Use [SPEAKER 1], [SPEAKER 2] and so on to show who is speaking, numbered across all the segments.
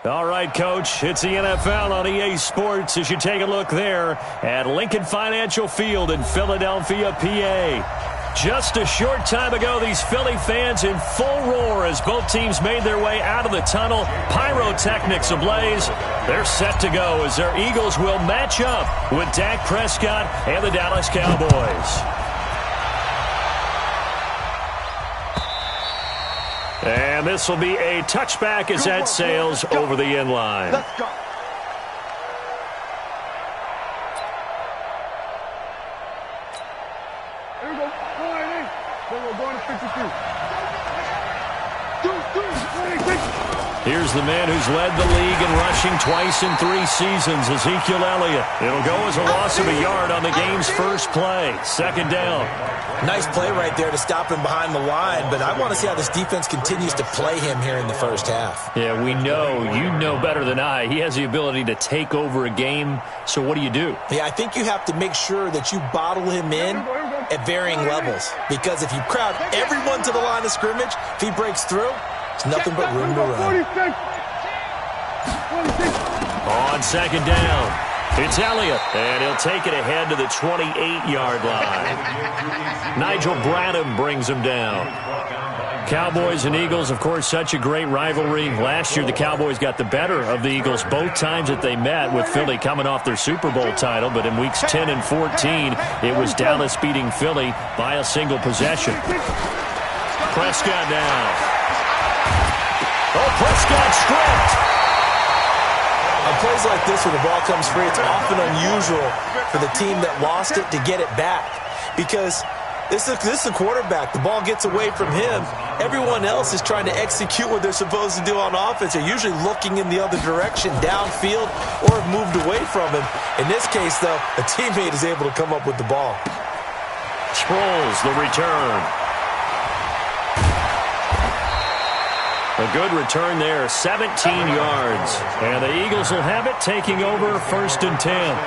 [SPEAKER 1] All right, Coach, it's the NFL on EA Sports as you take a look there at Lincoln Financial Field in Philadelphia, PA. Just a short time ago, these Philly fans in full roar as both teams made their way out of the tunnel. Pyrotechnics ablaze. They're set to go as their Eagles will match up with Dak Prescott and the Dallas Cowboys. And this will be a touchback as that sails over the end line.
[SPEAKER 2] Let's go. Here we go. We're going to 52.
[SPEAKER 1] Here's the man who's led the league in rushing twice in 3 seasons, Ezekiel Elliott. It'll go as a loss of a yard on the game's first play. Second down.
[SPEAKER 3] Nice play right there to stop him behind the line, but I want to see how this defense continues to play him here in the first half.
[SPEAKER 1] Yeah, we know. You know better than I. He has the ability to take over a game, so what do you do?
[SPEAKER 3] Yeah, I think you have to make sure that you bottle him in at varying levels, because if you crowd everyone to the line of scrimmage, if he breaks through, there's nothing but room to run.
[SPEAKER 1] On second down, it's Elliott, and he'll take it ahead to the 28-yard line. Nigel Bradham brings him down. Cowboys and Eagles, of course, such a great rivalry. Last year, the Cowboys got the better of the Eagles both times that they met, with Philly coming off their Super Bowl title. But in weeks 10 and 14, it was Dallas beating Philly by a single possession. Prescott now. Oh, Prescott stripped.
[SPEAKER 3] On plays like this where the ball comes free, it's often unusual for the team that lost it to get it back, because this is a quarterback. The ball gets away from him. Everyone else is trying to execute what they're supposed to do on offense. They're usually looking in the other direction, downfield, or have moved away from him. In this case, though, a teammate is able to come up with the ball.
[SPEAKER 1] Sproles, the return. A good return there, 17 yards. And the Eagles will have it, taking over first and 10.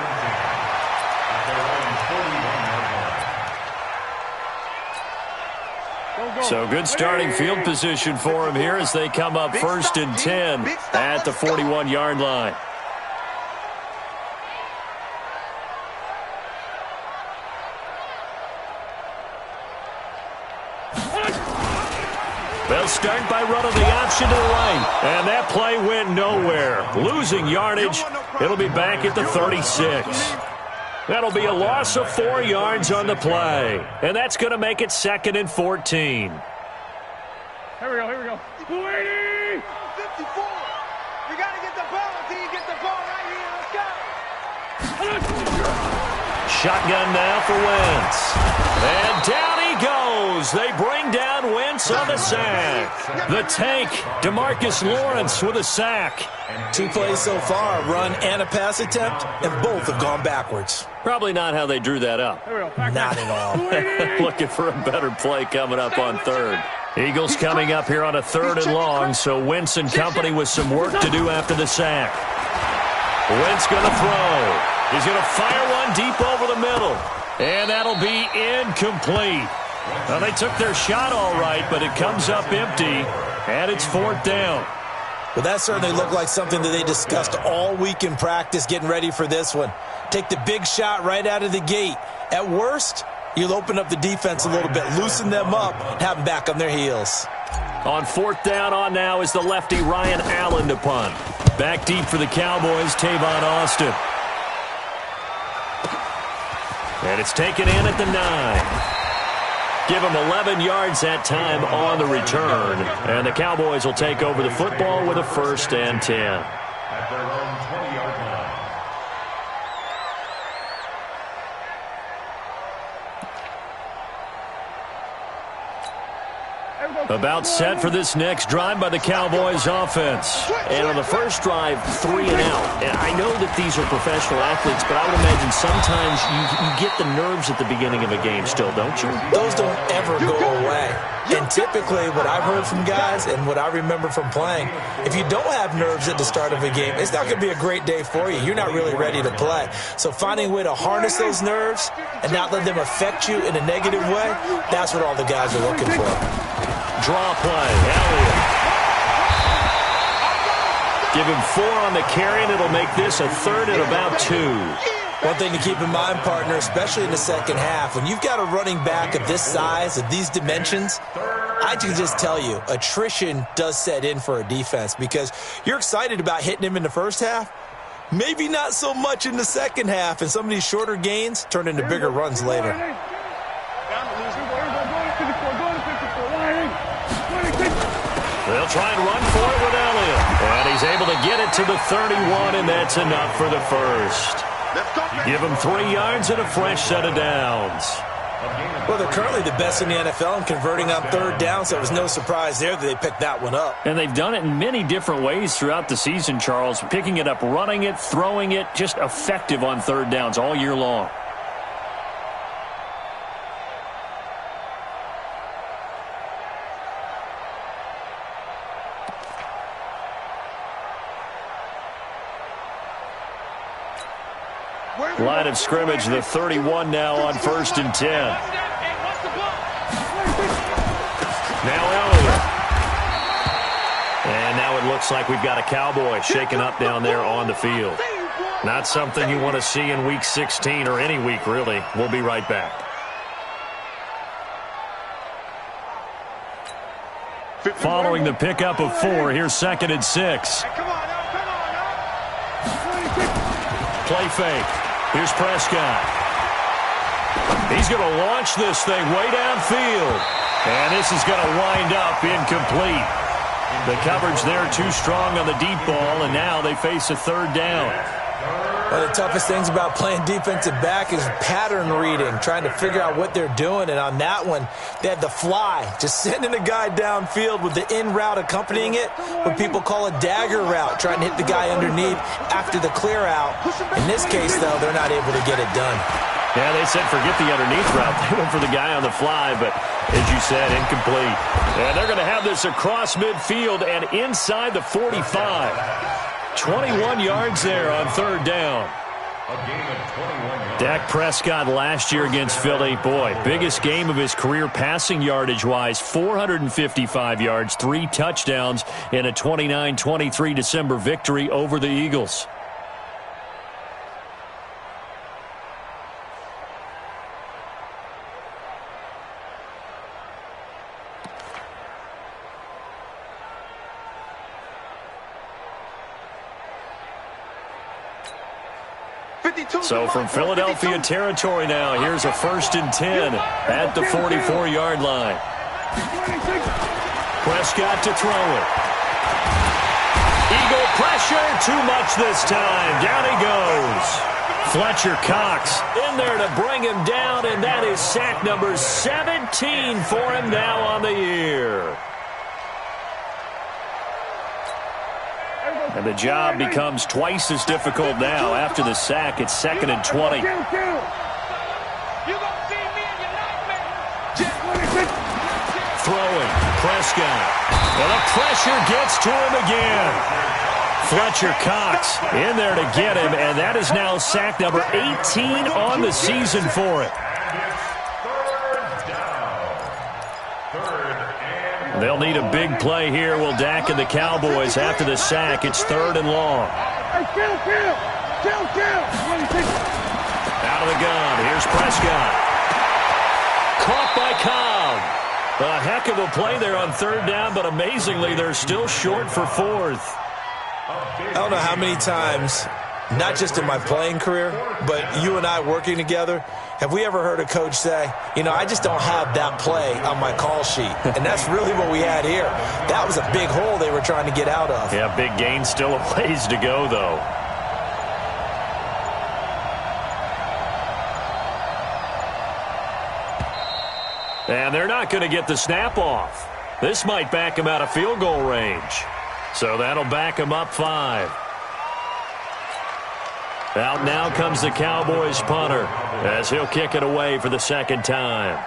[SPEAKER 1] So good starting field position for him here as they come up first and 10 at the 41-yard line. They'll start by running the option to the right. And that play went nowhere. Losing yardage. It'll be back at the 36. That'll be a loss of 4 yards on the play. And that's going to make it 2nd and 14.
[SPEAKER 2] Here we go. 280! 54! You got to get the ball until you get the ball right here. Let's go!
[SPEAKER 1] Shotgun now for Wentz. And down he goes. They bring down Wentz on the sack. The tank, DeMarcus Lawrence with a sack.
[SPEAKER 3] 2 plays so far, run and a pass attempt, and both have gone backwards.
[SPEAKER 1] Probably not how they drew that up.
[SPEAKER 3] Not at all.
[SPEAKER 1] Looking for a better play coming up on third. Eagles coming up here on a 3rd and long, so Wentz and company with some work to do after the sack. Wentz going to throw. He's going to fire one deep over the middle. And that'll be incomplete. Well, they took their shot all right, but it comes up empty, and it's 4th down.
[SPEAKER 3] Well, that certainly looked like something that they discussed all week in practice, getting ready for this one. Take the big shot right out of the gate. At worst, you'll open up the defense a little bit, loosen them up, and have them back on their heels.
[SPEAKER 1] On 4th down on now is the lefty Ryan Allen to punt. Back deep for the Cowboys, Tavon Austin. And it's taken in at the 9. Give them 11 yards that time on the return. And the Cowboys will take over the football with a 1st and 10.
[SPEAKER 4] At their own 20-yard line.
[SPEAKER 1] About set for this next drive by the Cowboys offense. And on the first drive, 3 and out. And I know that these are professional athletes, but I would imagine sometimes you get the nerves at the beginning of a game still, don't you?
[SPEAKER 3] Those don't ever go away. And typically what I've heard from guys and what I remember from playing, if you don't have nerves at the start of a game, it's not going to be a great day for you. You're not really ready to play. So finding a way to harness those nerves and not let them affect you in a negative way, that's what all the guys are looking for.
[SPEAKER 1] Draw play, Elliott. Give him 4 on the carry, and it'll make this a 3rd and about 2.
[SPEAKER 3] One thing to keep in mind, partner, especially in the second half, when you've got a running back of this size, of these dimensions, I can just tell you, attrition does set in for a defense because you're excited about hitting him in the first half, maybe not so much in the second half, and some of these shorter gains turn into bigger runs later.
[SPEAKER 1] They'll try and run for it with Elliott. And he's able to get it to the 31, and that's enough for the first. Give him 3 yards and a fresh set of downs.
[SPEAKER 3] Well, they're currently the best in the NFL in converting on 3rd down, so it was no surprise there that they picked that one up.
[SPEAKER 1] And they've done it in many different ways throughout the season, Charles. Picking it up, running it, throwing it, just effective on 3rd downs all year long. Line of scrimmage, the 31 now on 1st and 10. Now Elliott. And now it looks like we've got a Cowboy shaken up down there on the field. Not something you want to see in Week 16 or any week, really. We'll be right back. Following the pickup of 4, here's 2nd and 6. Play fake. Here's Prescott. He's going to launch this thing way downfield. And this is going to wind up incomplete. The coverage there too strong on the deep ball, and now they face a 3rd down.
[SPEAKER 3] One of the toughest things about playing defensive back is pattern reading, trying to figure out what they're doing. And on that one, they had the fly, just sending a guy downfield with the in route accompanying it, what people call a dagger route, trying to hit the guy underneath after the clear out. In this case, though, they're not able to get it done.
[SPEAKER 1] Yeah, they said forget the underneath route. They went for the guy on the fly, but as you said, incomplete. And they're going to have this across midfield and inside the 45. 21 yards there on 3rd down. Dak Prescott last year against Philly, boy, biggest game of his career passing yardage-wise, 455 yards, 3 touchdowns in a 29-23 December victory over the Eagles. So from Philadelphia territory now, here's a 1st and 10 at the 44-yard line. Prescott to throw it. Eagle pressure, too much this time. Down he goes. Fletcher Cox in there to bring him down, and that is sack number 17 for him now on the year. And the job becomes twice as difficult now. After the sack, it's 2nd and 20. Throwing, Prescott. And the pressure gets to him again. Fletcher Cox in there to get him, and that is now sack number 18 on the season for it. They'll need a big play here. Will Dak and the Cowboys after the sack. It's 3rd and long. Out of the gun. Here's Prescott. Caught by Cobb. A heck of a play there on 3rd down, but amazingly, they're still short for 4th.
[SPEAKER 3] I don't know how many times, not just in my playing career, but you and I working together, have we ever heard a coach say, you know, I just don't have that play on my call sheet. And that's really what we had here. That was a big hole they were trying to get out of.
[SPEAKER 1] Yeah, big gain, still a ways to go, though. And they're not going to get the snap off. This might back him out of field goal range. So that'll back him up 5. Out now comes the Cowboys punter as he'll kick it away for the 2nd time.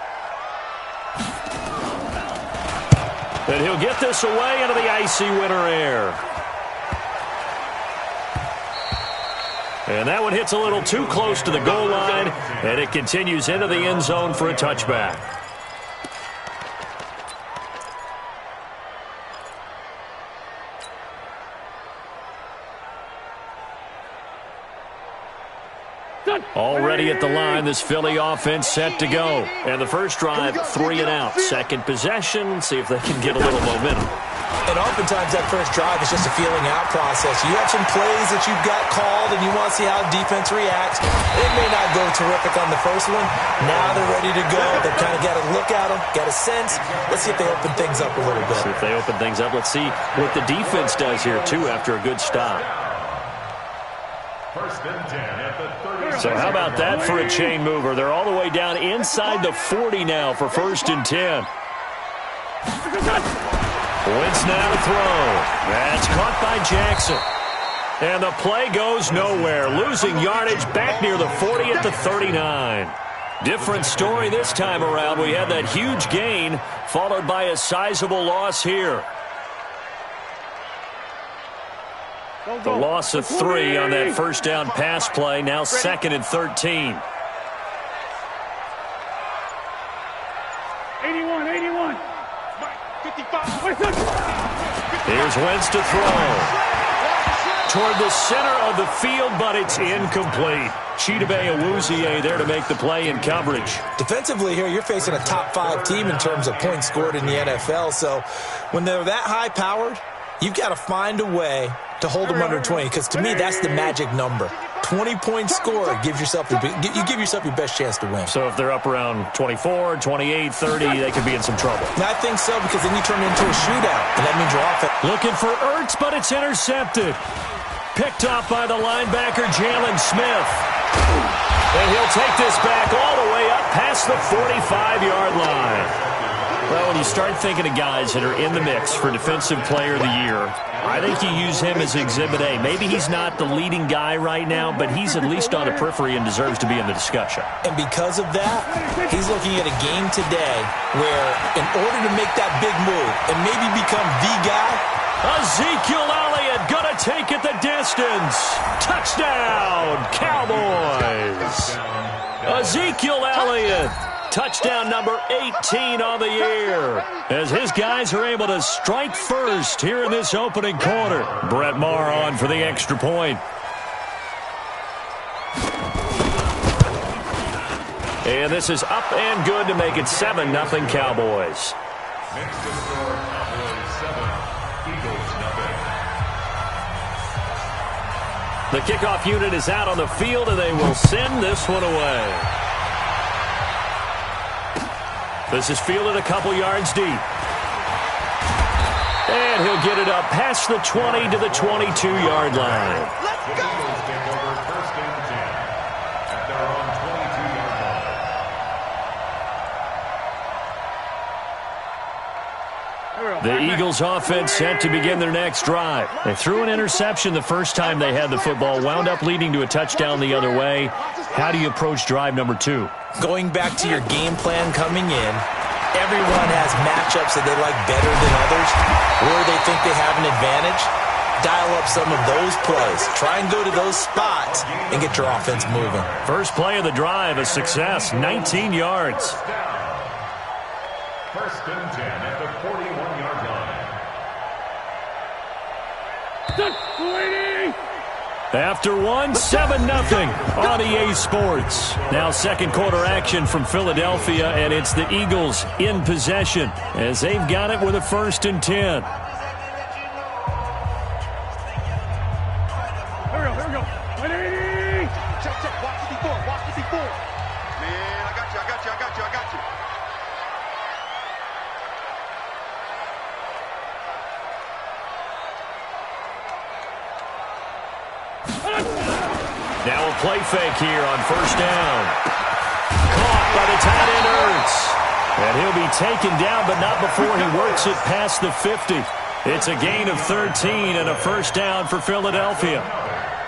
[SPEAKER 1] And he'll get this away into the icy winter air. And that one hits a little too close to the goal line, and it continues into the end zone for a touchback. Already at the line, this Philly offense set to go. And the first drive, 3 and out. Second possession, see if they can get a little momentum.
[SPEAKER 3] And oftentimes that first drive is just a feeling out process. You have some plays that you've got called and you want to see how the defense reacts. It may not go terrific on the first one. Now they're ready to go. They've kind of got to look at them, got a sense. Let's see if they open things up a little bit.
[SPEAKER 1] See if they open things up. Let's see what the defense does here, too, after a good stop.
[SPEAKER 4] First and 10 at the 30.
[SPEAKER 1] So how about that for a chain mover? They're all the way down inside the 40 now for first and 10. Wentz now to throw. That's caught by Jackson. And the play goes nowhere. Losing yardage back near the 40 at the 39. Different story this time around. We had that huge gain followed by a sizable loss here. The loss of 3 on that first down pass play. Now second and 13.
[SPEAKER 2] 81. 55.
[SPEAKER 1] Here's Wentz to throw. Toward the center of the field, but it's incomplete. Chidobe Awuzie there to make the play in coverage.
[SPEAKER 3] Defensively here, you're facing a top 5 team in terms of points scored in the NFL. So when they're that high-powered, you've got to find a way to hold them under 20, because to me, that's the magic number. 20 points scored gives yourself you give yourself your best chance to win.
[SPEAKER 1] So if they're up around 24, 28, 30, they could be in some trouble.
[SPEAKER 3] And I think so, because then you turn it into a shootout, and that means your offense.
[SPEAKER 1] Looking for Ertz, but it's intercepted. Picked off by the linebacker, Jalen Smith. And he'll take this back all the way up past the 45-yard line. Well, when you start thinking of guys that are in the mix for Defensive Player of the Year, I think you use him as Exhibit A. Maybe he's not the leading guy right now, but he's at least on the periphery and deserves to be in the discussion.
[SPEAKER 3] And because of that, he's looking at a game today where in order to make that big move and maybe become the guy,
[SPEAKER 1] Ezekiel Elliott going to take it the distance. Touchdown, Cowboys. Ezekiel Elliott. Touchdown number 18 on the year as his guys are able to strike first here in this opening quarter. Brett Maher on for the extra point. And this is up and good to make it 7-0 Cowboys.
[SPEAKER 4] Next to score, Cowboys 7, Eagles nothing.
[SPEAKER 1] The kickoff unit is out on the field, and they will send this one away. This is fielded a couple yards deep. And he'll get it up past the 20 to the 22-yard line.
[SPEAKER 2] Let's go!
[SPEAKER 4] Eagles take over first and 10 at their own 22-yard line.
[SPEAKER 1] The Eagles offense set to begin their next drive. They threw an interception the first time they had the football, wound up leading to a touchdown the other way. How do you approach drive number 2?
[SPEAKER 3] going back to your game plan coming in, everyone has matchups that they like better than others, or they think they have an advantage. Dial up some of those plays. Try and go to those spots and get your offense moving.
[SPEAKER 1] First play of the drive, a success, 19 yards.
[SPEAKER 4] First and 10 at the 41-yard line.
[SPEAKER 1] After one, 7-0 on EA Sports. Now second quarter action from Philadelphia, and it's the Eagles in possession as they've got it with a 1st and 10.
[SPEAKER 2] Here we go. 180. Check. Watch it before. Man, I got you.
[SPEAKER 1] Now a play fake here on 1st down. Caught by the tight end Ertz. And he'll be taken down, but not before he works it past the 50. It's a gain of 13 and a 1st down for Philadelphia.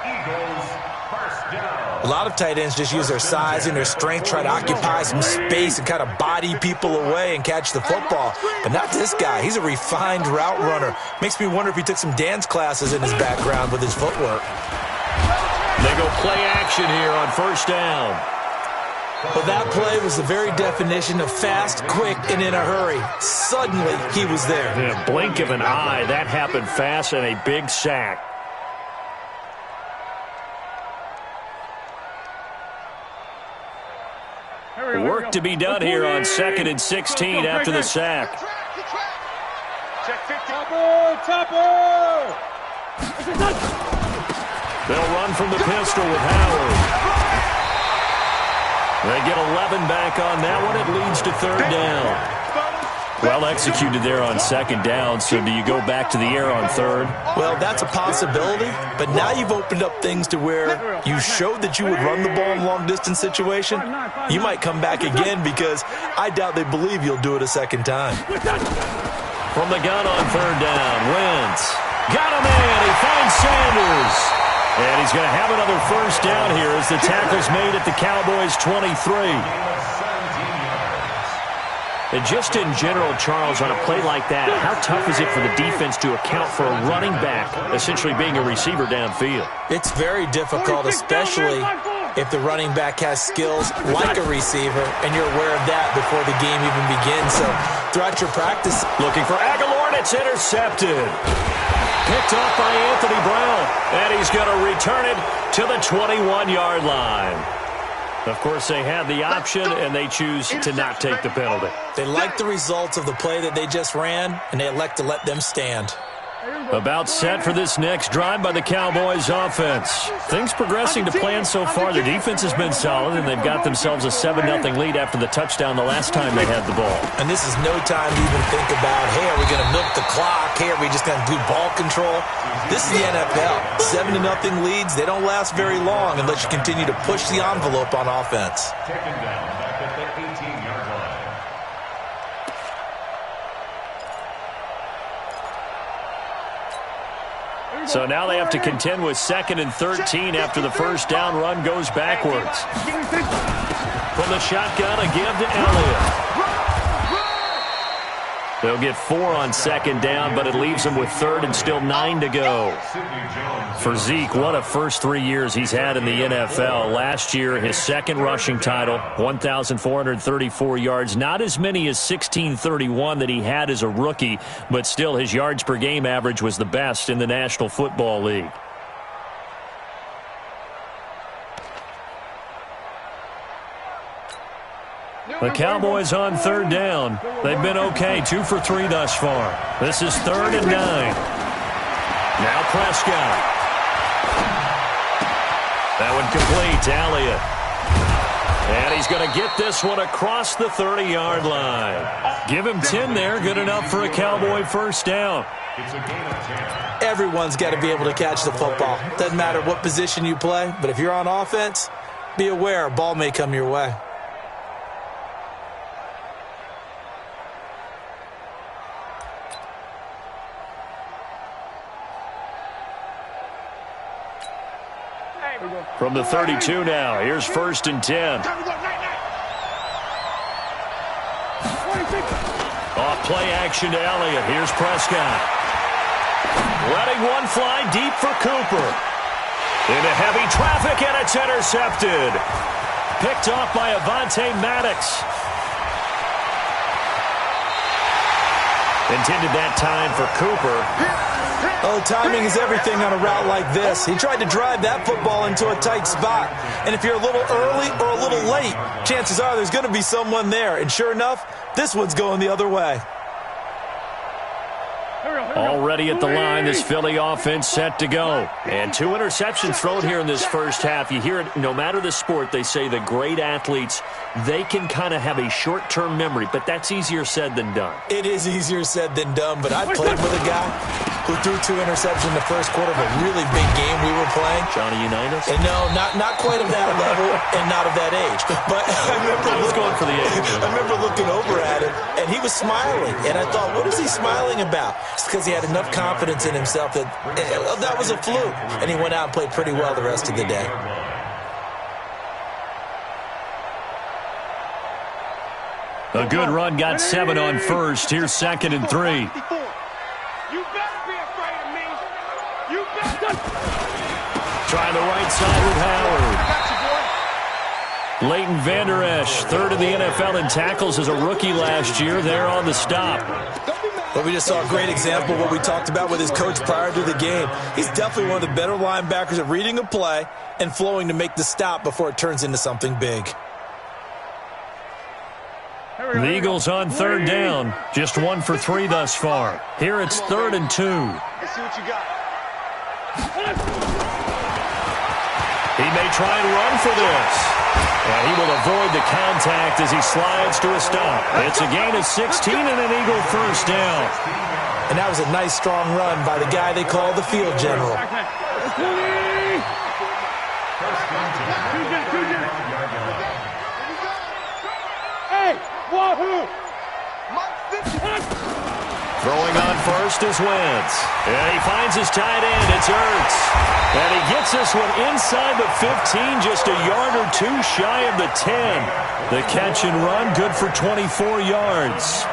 [SPEAKER 4] Eagles first down.
[SPEAKER 3] A lot of tight ends just use their size and their strength, try to occupy some space and kind of body people away and catch the football. But not this guy. He's a refined route runner. Makes me wonder if he took some dance classes in his background with his footwork.
[SPEAKER 1] They go play action here on 1st down.
[SPEAKER 3] Well, that play was the very definition of fast, quick, and in a hurry. Suddenly, he was there.
[SPEAKER 1] In a blink of an eye, that happened fast and a big sack. to be done here on 2nd and 16 after the sack.
[SPEAKER 2] Check 50. Topper!
[SPEAKER 1] They'll run from the pistol with Howard. They get 11 back on that one. It leads to 3rd down. Well executed there on 2nd down, so do you go back to the air on 3rd?
[SPEAKER 3] Well, that's a possibility, but now you've opened up things to where you showed that you would run the ball in long-distance situation. You might come back again because I doubt they believe you'll do it a second time.
[SPEAKER 1] From the gun on 3rd down, Wentz. Got a man, he finds Sanders. And he's going to have another 1st down here as the tackle's made at the Cowboys' 23. And just in general, Charles, on a play like that, how tough is it for the defense to account for a running back essentially being a receiver downfield?
[SPEAKER 3] It's very difficult, especially if the running back has skills like a receiver, and you're aware of that before the game even begins. So throughout your practice,
[SPEAKER 1] looking for Aguilar, and it's intercepted. Picked off by Anthony Brown, and he's going to return it to the 21-yard line. Of course, they had the option, and they choose to not take the penalty.
[SPEAKER 3] They like the results of the play that they just ran, and they elect to let them stand.
[SPEAKER 1] About set for this next drive by the Cowboys offense. Things progressing to plan so far. Their defense has been solid, and they've got themselves a 7-0 lead after the touchdown the last time they had the ball.
[SPEAKER 3] And this is no time to even think about, hey, are we going to milk the clock? Hey, are we just going to do ball control? This is the NFL. 7-0 leads, they don't last very long unless you continue to push the envelope on offense.
[SPEAKER 4] Taken down back at the 18-yard line.
[SPEAKER 1] So now they have to contend with 2nd and 13 after the 1st down run goes backwards. From the shotgun, a give to Elliott. They'll get 4 on 2nd down, but it leaves them with 3rd and still 9 to go. For Zeke, what a first 3 years he's had in the NFL. Last year, his 2nd rushing title, 1,434 yards. Not as many as 1,631 that he had as a rookie, but still his yards per game average was the best in the National Football League. The Cowboys on 3rd down. They've been okay, 2 for 3 thus far. This is 3rd and 9. Now Prescott. That one complete to Elliott. And he's going to get this one across the 30-yard line. Give him 10 there, good enough for a Cowboy 1st down.
[SPEAKER 4] It's a gain of 10.
[SPEAKER 3] Everyone's got to be able to catch the football. Doesn't matter what position you play, but if you're on offense, be aware a ball may come your way.
[SPEAKER 1] From the 32 now, here's 1st and 10. Off play action to Elliott. Here's Prescott. Letting one fly deep for Cooper. Into heavy traffic, and it's intercepted. Picked off by Avonte Maddox. Intended that time for Cooper.
[SPEAKER 3] Oh, timing is everything on a route like this. He tried to drive that football into a tight spot. And if you're a little early or a little late, chances are there's going to be someone there. And sure enough, this one's going the other way.
[SPEAKER 1] Already at the line, this Philly offense set to go. And 2 interceptions thrown here in this first half. You hear it, no matter the sport, they say the great athletes, they can kind of have a short-term memory, but that's easier said than done.
[SPEAKER 3] It is easier said than done, but I played with a guy who threw 2 interceptions in the first quarter of a really big game we were playing.
[SPEAKER 1] Johnny Unitas?
[SPEAKER 3] And no, not quite of that level and not of that age. But I remember looking over at him, and he was smiling. And I thought, what is he smiling about? It's because he had enough confidence in himself that that was a fluke. And he went out and played pretty well the rest of the day.
[SPEAKER 1] A good run, got 7 on 1st. Here's 2nd and 3.
[SPEAKER 2] You better be afraid of me. You better.
[SPEAKER 1] Trying the right side with Howard. Leighton Vander Esch, 3rd in the NFL in tackles as a rookie last year. There on the stop.
[SPEAKER 3] Well, we just saw a great example of what we talked about with his coach prior to the game. He's definitely one of the better linebackers at reading a play and flowing to make the stop before it turns into something big.
[SPEAKER 1] The Eagles on third down. Just 1 for 3 thus far. Here it's 3rd and 2.
[SPEAKER 2] Let's see what you got.
[SPEAKER 1] He may try and run for this. And he will avoid the contact as he slides to a stop. It's a gain of 16 and an Eagle first down.
[SPEAKER 3] And that was a nice, strong run by the guy they call the field general.
[SPEAKER 1] Throwing on first is Wentz. And he finds his tight end. It's Ertz. And he gets this one inside the 15, just a yard or two shy of the 10. The catch and run, good for 24 yards.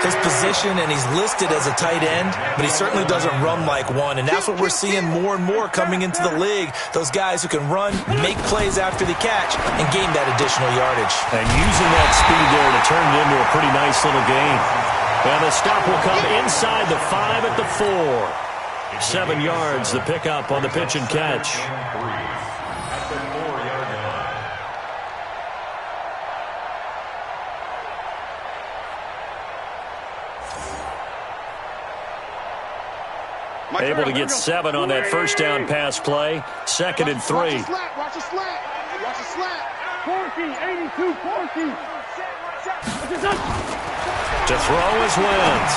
[SPEAKER 3] His position, and he's listed as a tight end, but he certainly doesn't run like one, and that's what we're seeing more and more coming into the league. Those guys who can run, make plays after the catch, and gain that additional yardage.
[SPEAKER 1] And using that speed there to turn it into a pretty nice little game. And the stop will come inside the 5 at the 4. 7 yards, the pickup on the pitch and catch. Able to get 7 on that first down pass play. 2nd and 3.
[SPEAKER 2] Watch the slap. Watch the slap. Watch the slap. Corky, 82, Corky.
[SPEAKER 1] To throw is Wentz.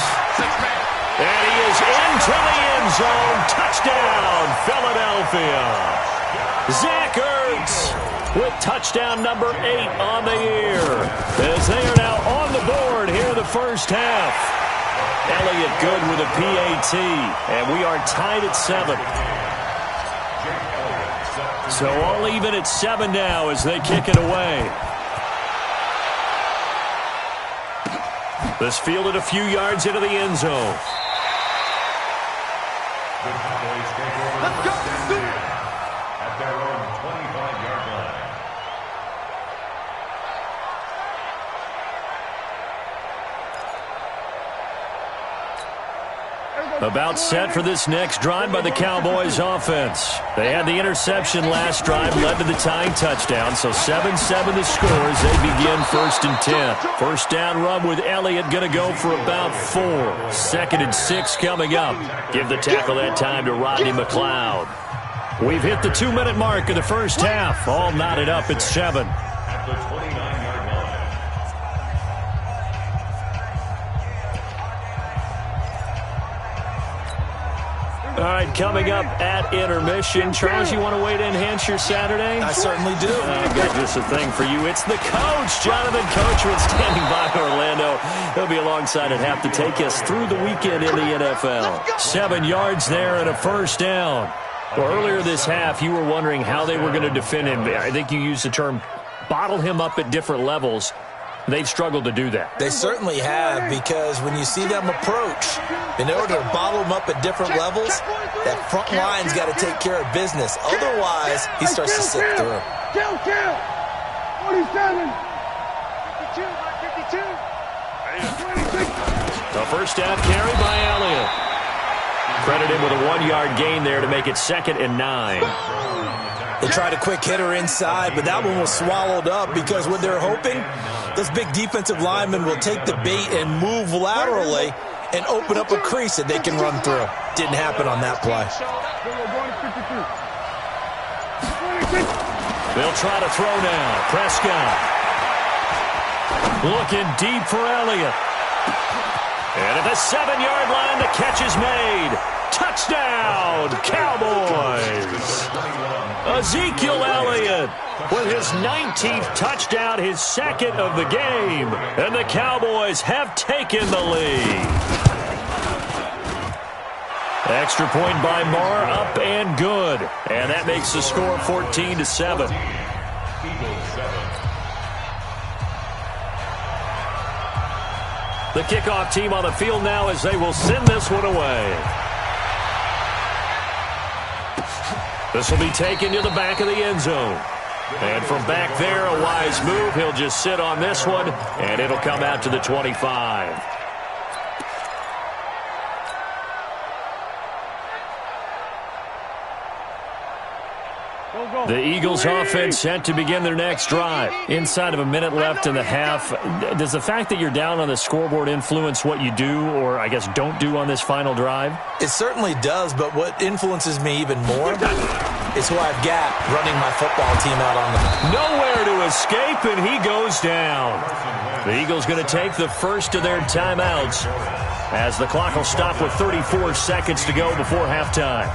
[SPEAKER 1] And he is into the end zone. Touchdown, Philadelphia. Zach Ertz with touchdown number 8 on the year. As they are now on the board here in the first half. Elliott good with a PAT, and we are tied at 7. So all even at 7 now as they kick it away. This fielded a few yards into the end zone.
[SPEAKER 2] Let's go.
[SPEAKER 4] At their own 25-yard line.
[SPEAKER 1] About set for this next drive by the Cowboys offense. They had the interception last drive, led to the tying touchdown, so 7-7 the score as they begin 1st and 10. First down run with Elliott going to go for about 4. 2nd and 6 coming up. Give the tackle that time to Rodney McLeod. We've hit the 2-minute mark of the first half. All knotted up at 7.
[SPEAKER 4] At the 29-yard line.
[SPEAKER 1] All right, coming up at intermission. Charles, you want to wait to enhance your Saturday?
[SPEAKER 3] I certainly do.
[SPEAKER 1] I've got just a thing for you. It's the coach, Jonathan Coachman, standing by Orlando. He'll be alongside at half to take us through the weekend in the NFL. 7 yards there and a first down. Well, earlier this half, you were wondering how they were going to defend him. I think you used the term bottle him up at different levels. They've struggled to do that.
[SPEAKER 3] They certainly have, because when you see them approach, in order to bottle them up at different levels, that front line's got to take care of business. Otherwise, he starts to slip through.
[SPEAKER 2] Kill. 47. 52. 26.
[SPEAKER 1] The first down carry by Elliott. Credit him with a 1-yard gain there to make it 2nd and 9.
[SPEAKER 3] They tried a quick hitter inside, but that one was swallowed up because what they're hoping, those big defensive linemen will take the bait and move laterally and open up a crease that they can run through. Didn't happen on that play.
[SPEAKER 1] They'll try to throw now. Prescott. Looking deep for Elliott. And at the 7-yard line, the catch is made. Touchdown, Cowboys. Ezekiel Elliott with his 19th touchdown, his 2nd of the game. And the Cowboys have taken the lead. Extra point by Marr, up and good. And that makes the score 14-7.
[SPEAKER 4] Eagles 7.
[SPEAKER 1] The kickoff team on the field now as they will send this one away. This will be taken to the back of the end zone. And from back there, a wise move. He'll just sit on this one, and it'll come out to the 25.
[SPEAKER 2] Go.
[SPEAKER 1] The Eagles offense set to begin their next drive. Inside of a minute left in the half. Does the fact that you're down on the scoreboard influence what you do, or I guess don't do on this final drive?
[SPEAKER 3] It certainly does, but what influences me even more is who I've got running my football team out on the...
[SPEAKER 1] Nowhere to escape, and he goes down. The Eagles going to take the first of their timeouts as the clock will stop with 34 seconds to go before halftime.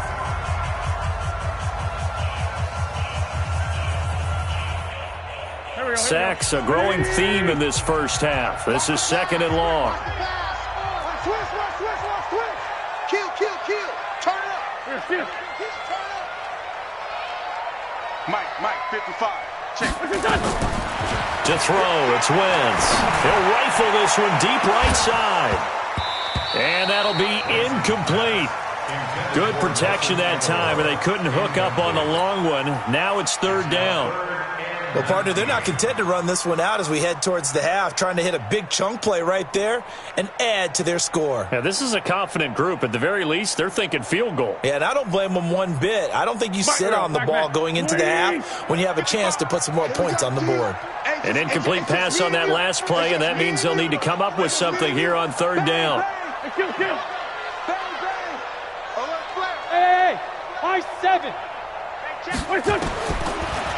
[SPEAKER 1] Sacks, a growing theme in this first half. This is 2nd and long.
[SPEAKER 2] Kill. Turn it up. Mike, 55. Check.
[SPEAKER 1] To throw, it's Wentz. He'll rifle this one deep right side. And that'll be incomplete. Good protection that time, and they couldn't hook up on the long one. Now it's 3rd down.
[SPEAKER 3] Well, partner, they're not content to run this one out as we head towards the half, trying to hit a big chunk play right there and add to their score.
[SPEAKER 1] Yeah, this is a confident group. At the very least, they're thinking field goal.
[SPEAKER 3] Yeah, and I don't blame them one bit. I don't think you sit on the ball going into the half when you have a chance to put some more points on the board.
[SPEAKER 1] An incomplete pass on that last play, and that means they'll need to come up with something here on 3rd down.
[SPEAKER 2] Hey, 5-7.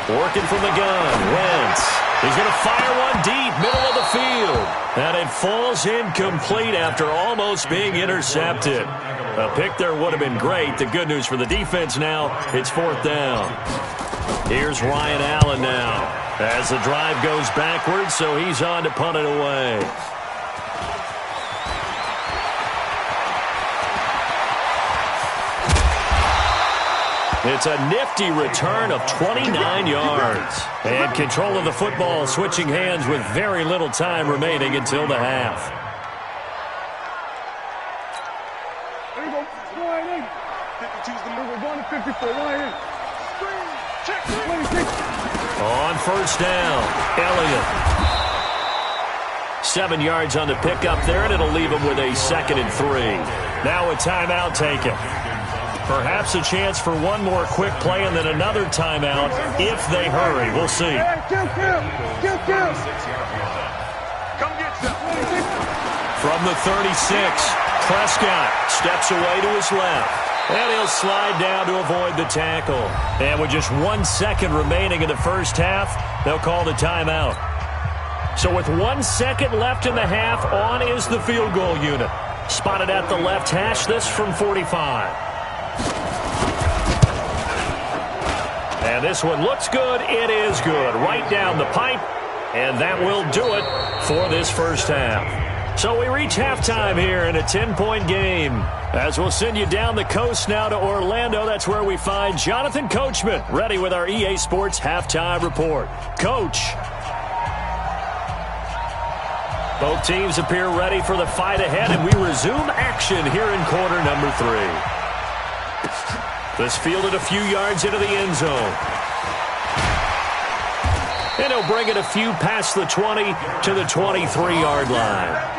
[SPEAKER 1] Working from the gun, Wentz. He's going to fire one deep, middle of the field. And it falls incomplete after almost being intercepted. A pick there would have been great. The good news for the defense now, it's 4th down. Here's Ryan Allen now as the drive goes backwards, so he's on to punt it away. It's a nifty return of 29 yards. And control of the football switching hands with very little time remaining until the half.
[SPEAKER 2] There you go. Line in. 52's the move. 1 to 54. Line in. Check. 26.
[SPEAKER 1] On 1st down, Elliott. 7 yards on the pickup there, and it'll leave him with a 2nd and 3. Now a timeout taken. Perhaps a chance for one more quick play and then another timeout if they hurry. We'll see.
[SPEAKER 2] Kill. Come get some.
[SPEAKER 1] From the 36, Prescott steps away to his left. And he'll slide down to avoid the tackle. And with just 1 second remaining in the first half, they'll call the timeout. So with 1 second left in the half, on is the field goal unit. Spotted at the left hash, this from 45. And this one looks good. It is good. Right down the pipe. And that will do it for this first half. So we reach halftime here in a 10-point game. As we'll send you down the coast now to Orlando. That's where we find Jonathan Coachman ready with our EA Sports Halftime Report. Coach. Both teams appear ready for the fight ahead, and we resume action here in quarter number 3. This fielded a few yards into the end zone. And he'll bring it a few past the 20 to the 23-yard line.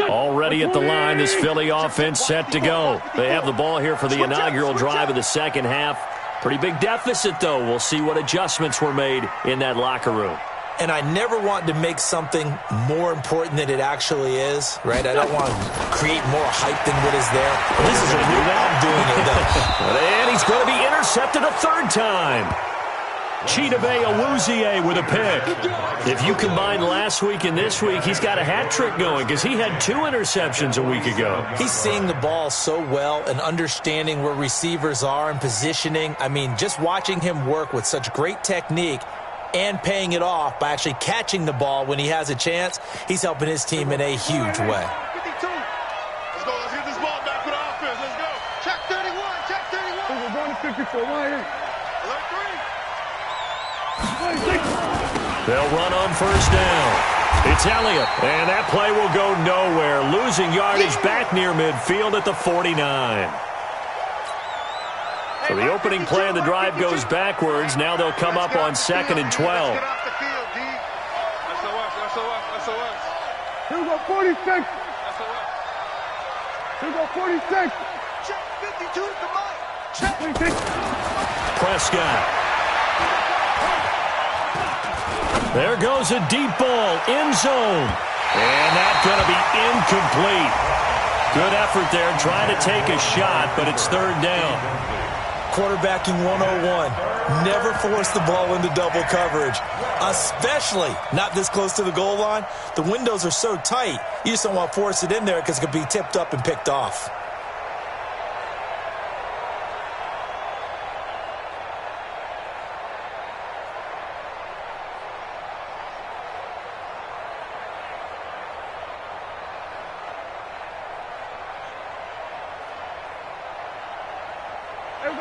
[SPEAKER 1] Already at the line, this Philly offense set to go. They have the ball here for the inaugural drive of the second half. Pretty big deficit, though. We'll see what adjustments were made in that locker room.
[SPEAKER 3] And I never want to make something more important than it actually is, right? I don't want to create more hype than what is there.
[SPEAKER 1] This is going to do that.
[SPEAKER 3] I'm doing it, though.
[SPEAKER 1] And he's going to be intercepted a 3rd time. Chidobe Awuzie with a pick. If you combine last week and this week, he's got a hat trick going because he had 2 interceptions a week ago.
[SPEAKER 3] He's seeing the ball so well and understanding where receivers are and positioning. I mean, just watching him work with such great technique and paying it off by actually catching the ball when he has a chance, he's helping his team in a huge way.
[SPEAKER 2] 52. Let's go. Let's get this ball back for the offense. Let's go. Check 31. Check 31. We're going to 54. Line in. Alert 3.
[SPEAKER 1] They'll run on 1st down. It's Elliott, and that play will go nowhere. Losing yardage back near midfield at the 49. So the opening play of the drive goes backwards. Now they'll come up on 2nd and 12.
[SPEAKER 2] Here we go, 46. Here we go, 46. Check 52 to Mike. Check 46.
[SPEAKER 1] Prescott. There goes a deep ball, end zone. And that's going to be incomplete. Good effort there, trying to take a shot, but it's 3rd down.
[SPEAKER 3] Quarterbacking 101. Never force the ball into double coverage, especially not this close to the goal line. The windows are so tight, you just don't want to force it in there because it could be tipped up and picked off.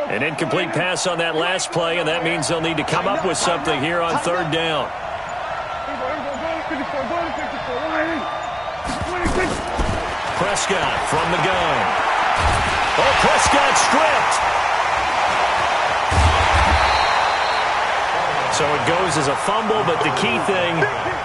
[SPEAKER 1] An incomplete pass on that last play, and that means they'll need to come up with something here on 3rd down. Prescott from the gun. Oh, Prescott stripped. So it goes as a fumble, but the key thing,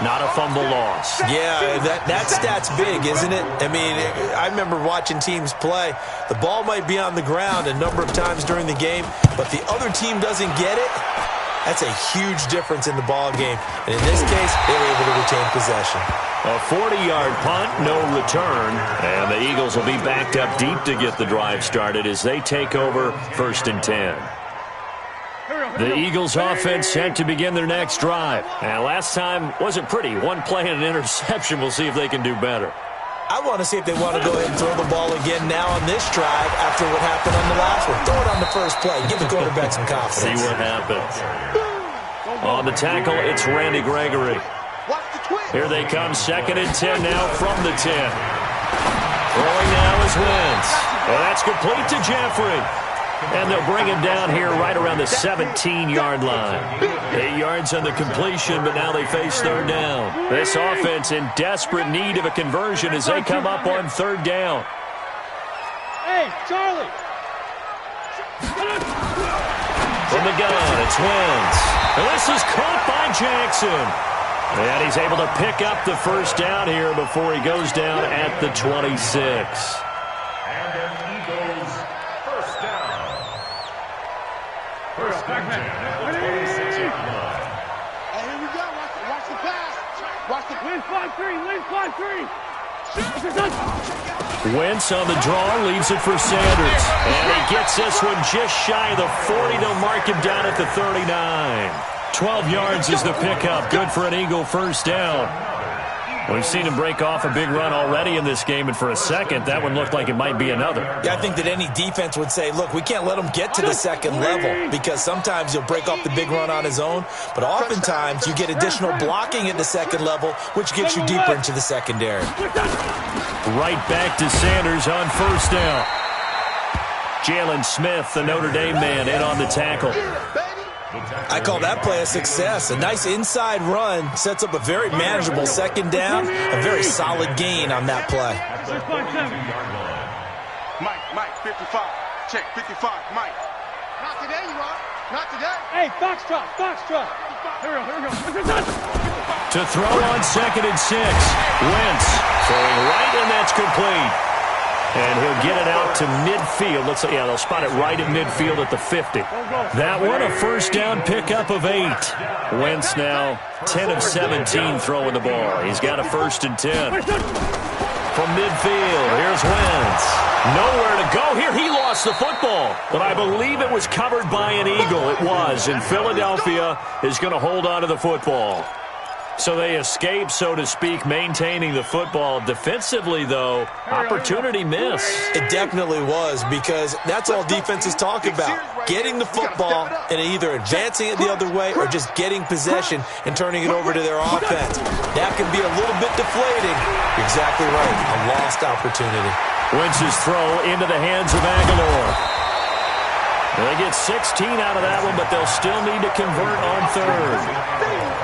[SPEAKER 1] not a fumble loss.
[SPEAKER 3] Yeah, that stat's big, isn't it? I mean, I remember watching teams play. The ball might be on the ground a number of times during the game, but the other team doesn't get it. That's a huge difference in the ball game. And in this case, they were able to retain possession.
[SPEAKER 1] A 40-yard punt, no return. And the Eagles will be backed up deep to get the drive started as they take over 1st and 10. The Eagles offense set to begin their next drive. And last time wasn't pretty. One play and an interception. We'll see if they can do better.
[SPEAKER 3] I want to see if they want to go ahead and throw the ball again now on this drive after what happened on the last one. Throw it on the first play. Give the quarterback some confidence.
[SPEAKER 1] See what happens. On the tackle, it's Randy Gregory. Here they come, 2nd and 10 now from the 10. Throwing now is Wentz. And that's complete to Jeffrey. And they'll bring him down here right around the 17-yard line. 8 yards on the completion, but now they face 3rd down. This offense in desperate need of a conversion as they come up on 3rd down.
[SPEAKER 2] Hey, Charlie.
[SPEAKER 1] From the gun, it's Wentz. And this is caught by Jackson. And he's able to pick up the 1st down here before he goes down at the 26.
[SPEAKER 2] Hey, here we go. Watch the pass. Watch the Lynn fly 3.
[SPEAKER 1] Wentz on the draw, leaves it for Sanders. And he gets this one just shy of the 40. They'll mark him down at the 39. 12 yards is the pickup. Good for an Eagle 1st down. We've seen him break off a big run already in this game, and for a second, that one looked like it might be another.
[SPEAKER 3] Yeah, I think that any defense would say, look, we can't let him get to the 2nd level because sometimes he'll break off the big run on his own, but oftentimes you get additional blocking at the 2nd level, which gets you deeper into the secondary.
[SPEAKER 1] Right back to Sanders on 1st down. Jalen Smith, the Notre Dame man, in on the tackle.
[SPEAKER 3] I call that play a success. A nice inside run sets up a very manageable 2nd down, a very solid gain on that play.
[SPEAKER 2] Mike, 55. Check, 55, Mike. Not today, you are. Not today. Hey, Foxtrot. Here we go.
[SPEAKER 1] To throw on 2nd and 6. Wentz throwing right, and that's complete. And he'll get it out to midfield. Looks like, yeah, they'll spot it right at midfield at the 50. That one, a 1st down pickup of 8. Wentz now 10 of 17 throwing the ball. He's got a 1st and 10. From midfield, here's Wentz. Nowhere to go here. He lost the football. But I believe it was covered by an Eagle. It was. And Philadelphia is going to hold on to the football. So they escape, so to speak, maintaining the football. Defensively, though, opportunity miss.
[SPEAKER 3] It definitely was, because that's all defenses talk about. Getting the football and either advancing it the other way or just getting possession and turning it over to their offense. That can be a little bit deflating. You're exactly right. A lost opportunity.
[SPEAKER 1] Wentz's throw into the hands of Aguilar. They get 16 out of that one, but they'll still need to convert on 3rd.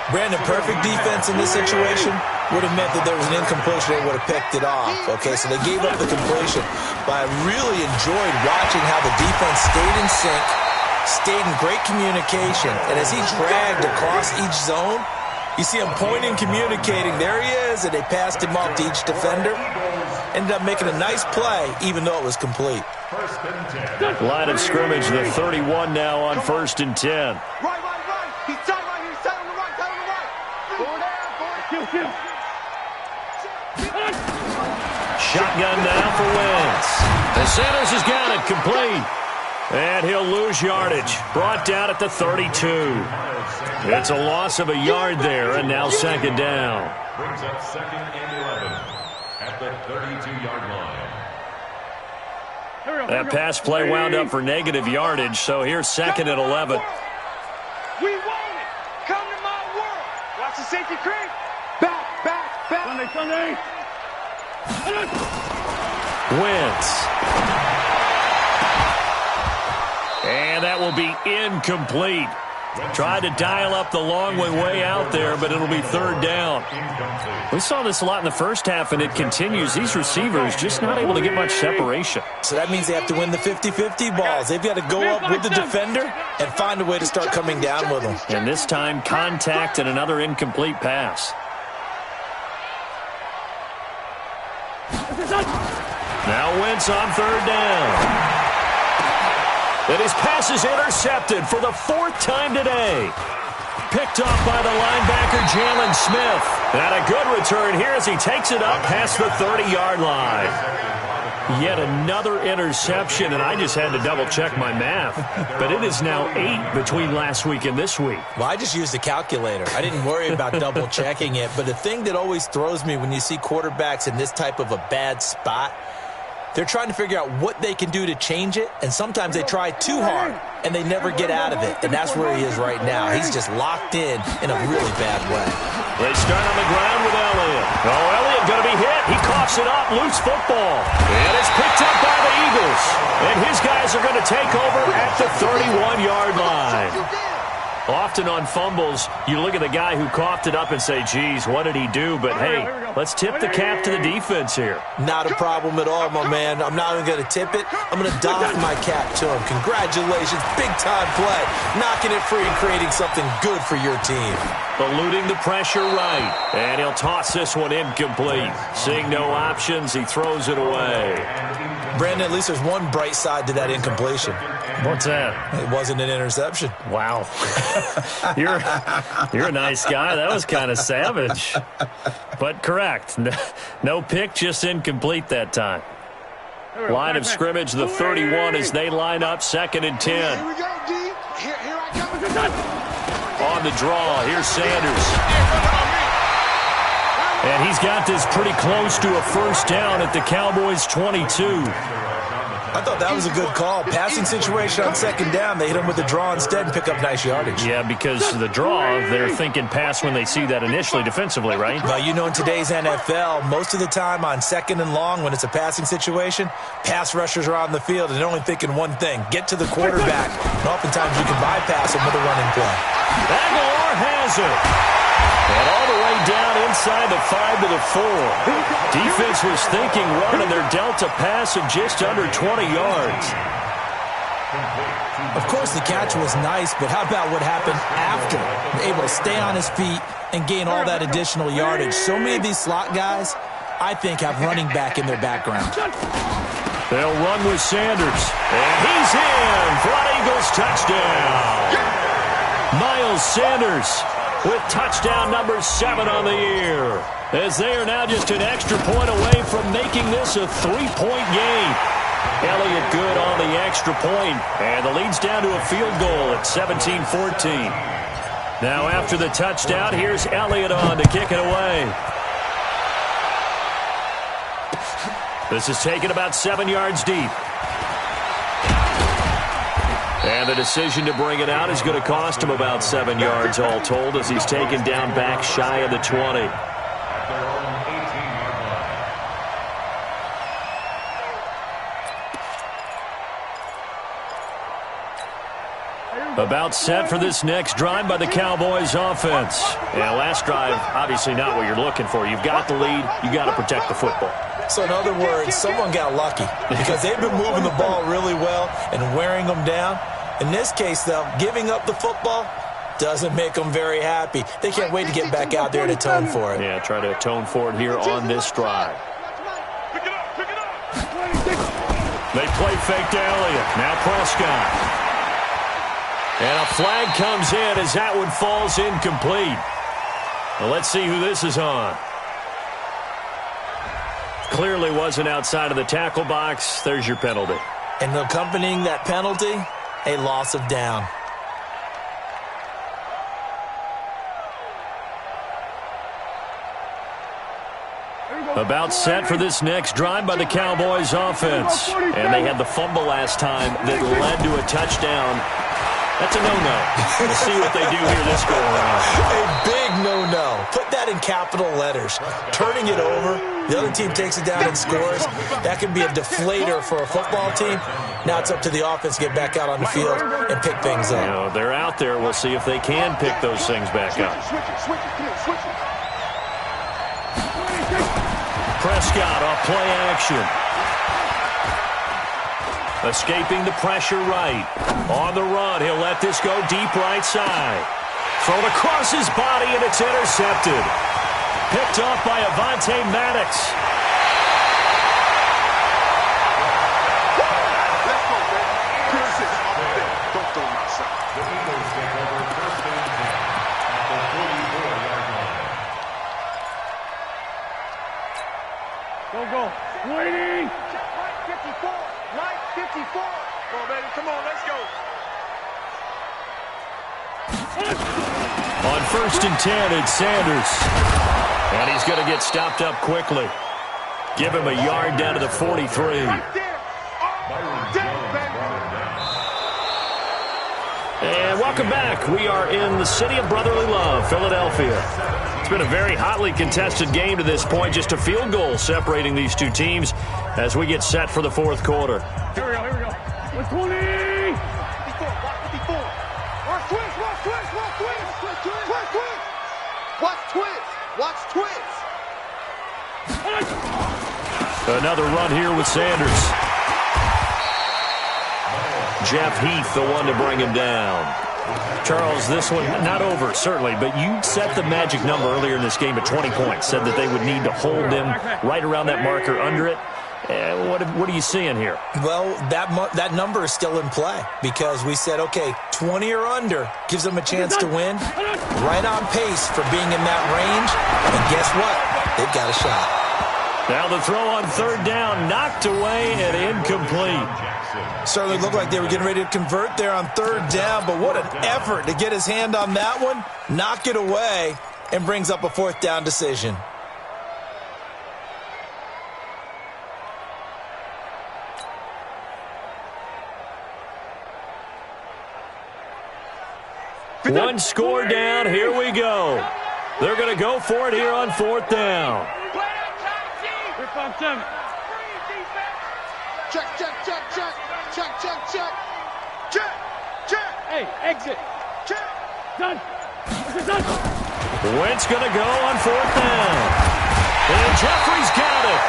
[SPEAKER 3] Brandon, perfect defense in this situation. would have meant that there was an incompletion. They would have picked it off. Okay, so they gave up the completion. But I really enjoyed watching how the defense stayed in sync, stayed in great communication. And as he dragged across each zone, you see him pointing, communicating. There he is, and they passed him off to each defender. Ended up making a nice play, even though it was complete.
[SPEAKER 1] Line of scrimmage, the 31 now on 1st and 10.
[SPEAKER 2] Right. He's tight right here. He's tight on the right. Forward down.
[SPEAKER 1] Shotgun now for Wentz. And Sanders has got it complete. And he'll lose yardage. Brought down at the 32. It's a loss of a yard there, and now 2nd down.
[SPEAKER 4] Brings up 2nd and 11 at the 32-yard line.
[SPEAKER 1] That pass play wound up for negative yardage, so here's 2nd and 11.
[SPEAKER 2] We want it. Come to my world. Watch the safety creep. Back. Sunday.
[SPEAKER 1] Wentz. And that will be incomplete. Tried to dial up the long way out there, but it'll be 3rd down. We saw this a lot in the first half, and it continues. These receivers just not able to get much separation.
[SPEAKER 3] So that means they have to win the 50-50 balls. They've got to go up with the defender and find a way to start coming down with them.
[SPEAKER 1] And this time, contact and another incomplete pass. Now Wentz on 3rd down. And his pass is intercepted for the 4th time today. Picked off by the linebacker, Jalen Smith. And a good return here as he takes it up past the 30-yard line. Yet another interception, and I just had to double-check my math. But it is now 8 between last week and this week.
[SPEAKER 3] Well, I just used a calculator. I didn't worry about double-checking it. But the thing that always throws me when you see quarterbacks in this type of a bad spot, they're trying to figure out what they can do to change it, and sometimes they try too hard, and they never get out of it. And that's where he is right now. He's just locked in a really bad way.
[SPEAKER 1] They start on the ground with Elliott. Oh, Elliott going to be hit. He coughs it up. Loose football. And it's picked up by the Eagles. And his guys are going to take over at the 31-yard line. Often on fumbles, you look at the guy who coughed it up and say, geez, what did he do? But, hey, let's tip the cap to the defense here.
[SPEAKER 3] Not a problem at all, my man. I'm not even going to tip it. I'm going to doff my cap to him. Congratulations. Big-time play. Knocking it free and creating something good for your team.
[SPEAKER 1] Eluding the pressure right. And he'll toss this one incomplete. Seeing no options, he throws it away.
[SPEAKER 3] Brandon, at least there's one bright side to that incompletion.
[SPEAKER 1] What's that?
[SPEAKER 3] It wasn't an interception.
[SPEAKER 1] Wow. You're a nice guy. That was kind of savage. But correct. No pick, just incomplete that time. Line of scrimmage, the 31 as they line up 2nd and 10.
[SPEAKER 2] Here we go, D. Here I come.
[SPEAKER 1] On the draw, here's Sanders. And he's got this pretty close to a 1st down at the Cowboys' 22.
[SPEAKER 3] I thought that was a good call. Passing situation on 2nd down. They hit him with the draw instead and pick up nice yardage.
[SPEAKER 1] Yeah, because the draw, they're thinking pass when they see that initially defensively, right?
[SPEAKER 3] Well, you know, in today's NFL, most of the time on 2nd and long when it's a passing situation, pass rushers are on the field and they're only thinking one thing, get to the quarterback. And oftentimes you can bypass him with a running play.
[SPEAKER 1] Aguilar has it. And all the way down inside the 5 to the 4. Defense was thinking run, and they're dealt a pass of just under 20 yards.
[SPEAKER 3] Of course, the catch was nice, but how about what happened after? Able to stay on his feet and gain all that additional yardage. So many of these slot guys, I think, have running back in their background.
[SPEAKER 1] They'll run with Sanders. And he's in for an Eagles touchdown. Miles Sanders with touchdown number 7 on the year, as they are now just an extra point away from making this a 3-point game. Elliott good on the extra point, and the lead's down to a field goal at 17-14. Now after the touchdown, here's Elliott on to kick it away. This is taken about 7 yards deep. And the decision to bring it out is going to cost him about 7 yards all told, as he's taken down back shy of the 20. About set for this next drive by the Cowboys offense. Yeah, last drive, obviously not what you're looking for. You've got the lead. You got to protect the football.
[SPEAKER 3] So in other words, someone got lucky because they've been moving the ball really well and wearing them down. In this case, though, giving up the football doesn't make them very happy. They can't wait to get back out there and atone for it.
[SPEAKER 1] Yeah, try to atone for it here on this drive.
[SPEAKER 2] Pick it up, pick it up.
[SPEAKER 1] They play fake to Elliott. Now Prescott. And a flag comes in as that one falls incomplete. Well, let's see who this is on. Clearly wasn't outside of the tackle box. There's your penalty.
[SPEAKER 3] And accompanying that penalty, a loss of down.
[SPEAKER 1] About set for this next drive by the Cowboys offense. And they had the fumble last time that led to a touchdown. That's a no-no. We'll see what they do here this go-around.
[SPEAKER 3] A big no-no. Put that in capital letters. Turning it over, the other team takes it down and scores. That can be a deflator for a football team. Now it's up to the offense to get back out on the field and pick things up.
[SPEAKER 1] You know, they're out there. We'll see if they can pick those things back up. Prescott off play action. Escaping the pressure right. On the run, he'll let this go deep right side. Thrown across his body, and it's intercepted. Picked off by Avonte Maddox.
[SPEAKER 2] Don't throw my son.
[SPEAKER 4] The Eagles take over first and 10 at the 44-yard line.
[SPEAKER 2] Go. Waiting. Right 54. Right 54. Come on, baby. Come on, let's go.
[SPEAKER 1] On first and 10, it's Sanders. And he's going to get stopped up quickly. Give him a yard down to the 43.
[SPEAKER 2] Right there. Oh, damn, baby.
[SPEAKER 1] And welcome back. We are in the city of brotherly love, Philadelphia. It's been a very hotly contested game to this point. Just a field goal separating these two teams as we get set for the fourth quarter.
[SPEAKER 2] Here we go. 120. 54. Watch twist.
[SPEAKER 1] Another run here with Sanders. Jeff Heath, the one to bring him down. Charles, this one not over, certainly, but you set the magic number earlier in this game at 20 points. Said that they would need to hold them right around that marker under it. What are you seeing here?
[SPEAKER 3] Well, that number is still in play because we said, okay, 20 or under gives them a chance to win. Right on pace for being in that range. And guess what? They've got a shot.
[SPEAKER 1] Now the throw on third down, knocked away and incomplete.
[SPEAKER 3] Certainly looked like they were getting ready to convert there on third down, but what an effort to get his hand on that one, knock it away, and brings up a fourth down decision.
[SPEAKER 1] One score down, here we go. They're going to go for it here on fourth down.
[SPEAKER 2] Check. Hey, exit. Check. Done.
[SPEAKER 1] Wentz going to go on fourth down. And Jeffrey's got it.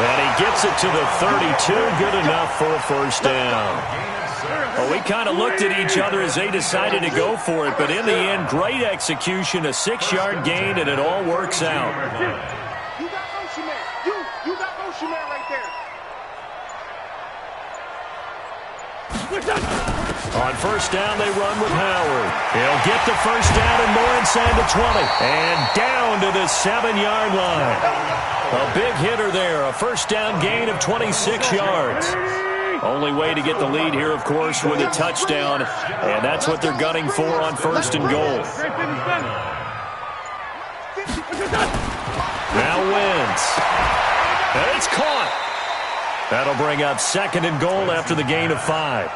[SPEAKER 1] And he gets it to the 32. Good enough for a first down. Well, we kind of looked at each other as they decided to go for it. But in the end, great execution, a 6-yard gain, and it all works out.
[SPEAKER 2] You got motion man. You got motion man right there.
[SPEAKER 1] On first down, they run with Howard. He'll get the first down and more inside the 20. And down to the 7-yard line. A big hitter there. A first down gain of 26 yards. Only way to get the lead here, of course, with a touchdown. And that's what they're gunning for on first and goal. Now Wentz. And it's caught. That'll bring up second and goal after the gain of 5.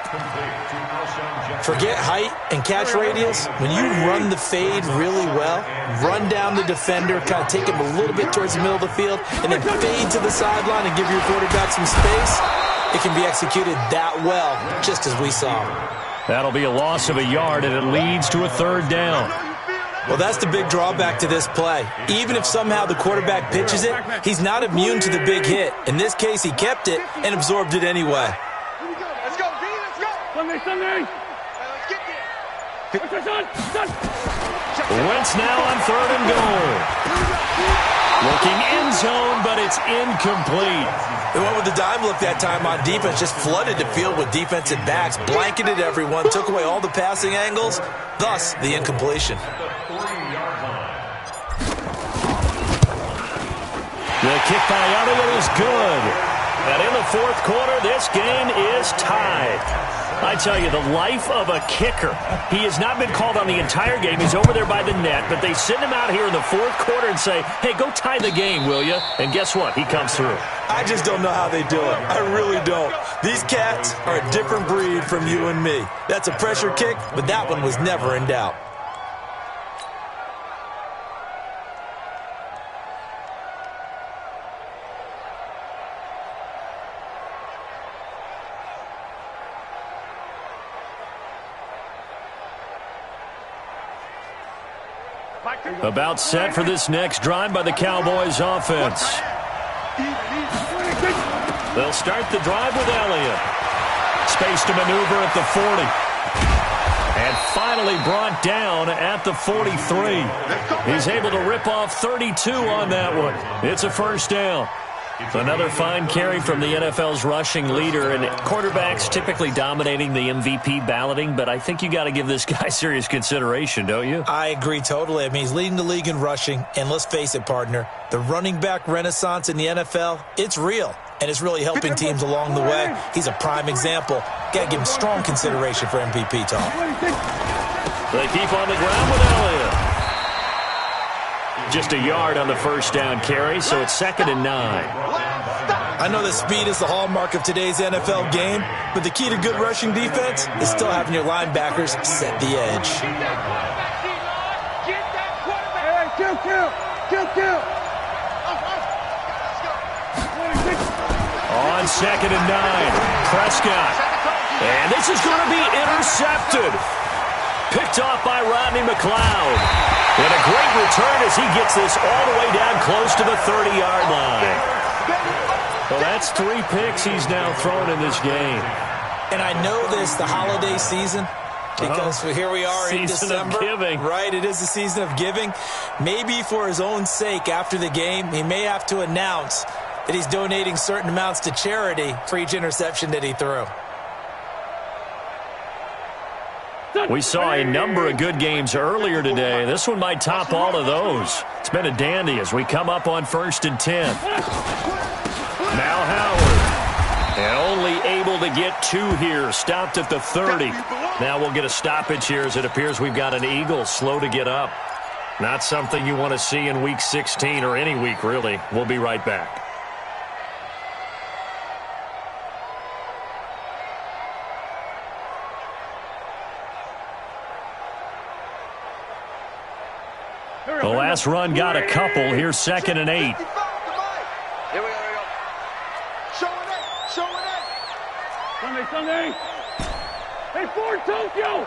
[SPEAKER 3] Forget height and catch radius. When you run the fade really well, run down the defender, kind of take him a little bit towards the middle of the field, and then fade to the sideline and give your quarterback some space, it can be executed that well, just as we saw.
[SPEAKER 1] That'll be a loss of a yard, and it leads to a third down.
[SPEAKER 3] Well, that's the big drawback to this play. Even if somehow the quarterback pitches it, he's not immune to the big hit. In this case, he kept it and absorbed it anyway.
[SPEAKER 2] Let's go, B, let's go. Sunday. Let's get there.
[SPEAKER 1] Wentz now on 3rd and goal. Looking end zone, but it's incomplete.
[SPEAKER 3] They went with the dime look that time on defense, just flooded the field with defensive backs, blanketed everyone, took away all the passing angles, thus the incompletion.
[SPEAKER 1] The kick by Elliott is good. And in the 4th quarter, this game is tied. I tell you, the life of a kicker. He has not been called on the entire game. He's over there by the net, but they send him out here in the 4th quarter and say, hey, go tie the game, will you? And guess what? He comes through.
[SPEAKER 3] I just don't know how they do it. I really don't. These cats are a different breed from you and me. That's a pressure kick, but that one was never in doubt.
[SPEAKER 1] About set for this next drive by the Cowboys offense. They'll start the drive with Elliott. Space to maneuver at the 40. And finally brought down at the 43. He's able to rip off 32 on that one. It's a first down. Another fine carry from the NFL's rushing leader, and quarterbacks typically dominating the MVP balloting, but I think you got to give this guy serious consideration, don't you?
[SPEAKER 3] I agree totally. I mean, he's leading the league in rushing, and let's face it, partner, the running back renaissance in the NFL, it's real, and it's really helping teams along the way. He's a prime example. Got to give him strong consideration for MVP talk.
[SPEAKER 1] They keep on the ground with Elliott. Just a yard on the first down carry, so it's 2nd and 9.
[SPEAKER 3] I know that speed is the hallmark of today's NFL game, but the key to good rushing defense is still having your linebackers set the edge.
[SPEAKER 1] On 2nd and 9, Prescott. And this is going to be intercepted. Picked off by Rodney McLeod. And a great return as he gets this all the way down close to the 30-yard line. Well, that's 3 picks he's now thrown in this game.
[SPEAKER 3] And I know this, the holiday season, because here we are in December.
[SPEAKER 1] Season of giving.
[SPEAKER 3] Right, it is the season of giving. Maybe for his own sake after the game, he may have to announce that he's donating certain amounts to charity for each interception that he threw.
[SPEAKER 1] We saw a number of good games earlier today. This one might top all of those. It's been a dandy as we come up on 1st and 10. Now Howard. And only able to get 2 here. Stopped at the 30. Now we'll get a stoppage here as it appears we've got an Eagle slow to get up. Not something you want to see in Week 16 or any week, really. We'll be right back. The last run got a couple. Here's 2nd and 8.
[SPEAKER 2] Here we go. Showing it. Sunday. Hey, Ford, Tokyo.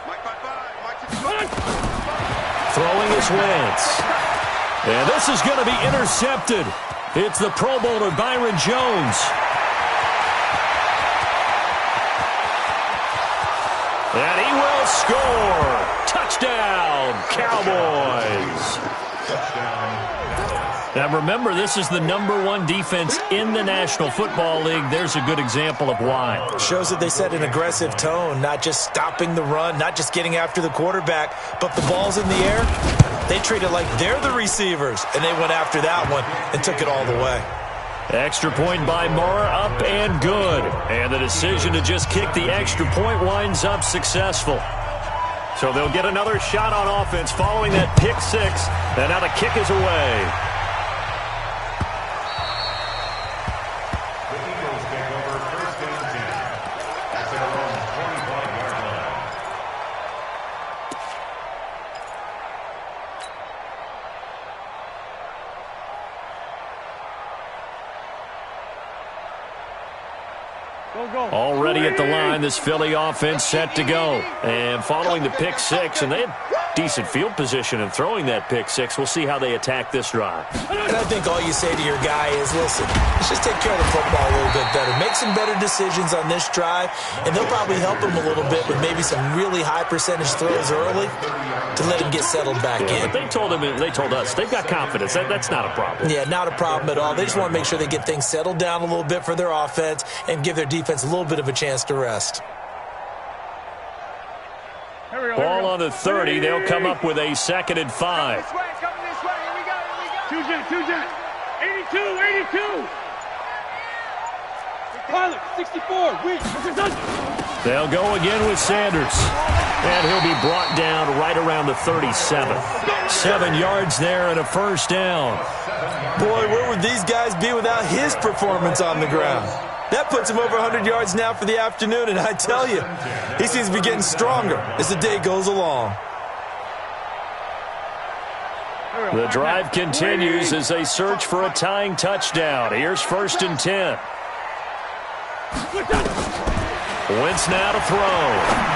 [SPEAKER 2] Mike 5-5.
[SPEAKER 1] Throwing is Wentz. And this is going to be intercepted. It's the Pro Bowler Byron Jones. And he will score. Touchdown, Cowboys. Now remember, this is the #1 defense in the National Football League. There's a good example of why.
[SPEAKER 3] Shows that they set an aggressive tone, not just stopping the run, not just getting after the quarterback, but the ball's in the air. They treat it like they're the receivers, and they went after that one and took it all the way.
[SPEAKER 1] Extra point by Moore, up and good. And the decision to just kick the extra point winds up successful. So they'll get another shot on offense following that pick 6. And now the kick is away.
[SPEAKER 4] The Eagles take over 1st and 10. That's their own 25-yard line.
[SPEAKER 1] Already at the line, this Philly offense set to go. And following the pick six, and they had decent field position in throwing that pick six. We'll see how they attack this drive.
[SPEAKER 3] And I think all you say to your guy is, listen, let's just take care of the football a little bit better. Make some better decisions on this drive, and they'll probably help him a little bit with maybe some really high percentage throws early to let him get settled back in.
[SPEAKER 1] But they told us, they've got confidence. That's not a problem.
[SPEAKER 3] Yeah, not a problem at all. They just want to make sure they get things settled down a little bit for their offense and give their defense a little bit of a chance to rest.
[SPEAKER 1] Ball on the 30. They'll come up with a 2nd and 5.
[SPEAKER 2] Two jet. 82. Pilot, 64.
[SPEAKER 1] They'll go again with Sanders. And he'll be brought down right around the 37. 7 yards there and a first down.
[SPEAKER 3] Boy, where would these guys be without his performance on the ground? That puts him over 100 yards now for the afternoon, and I tell you, he seems to be getting stronger as the day goes along.
[SPEAKER 1] The drive continues as they search for a tying touchdown. Here's 1st and 10. Wentz now to throw.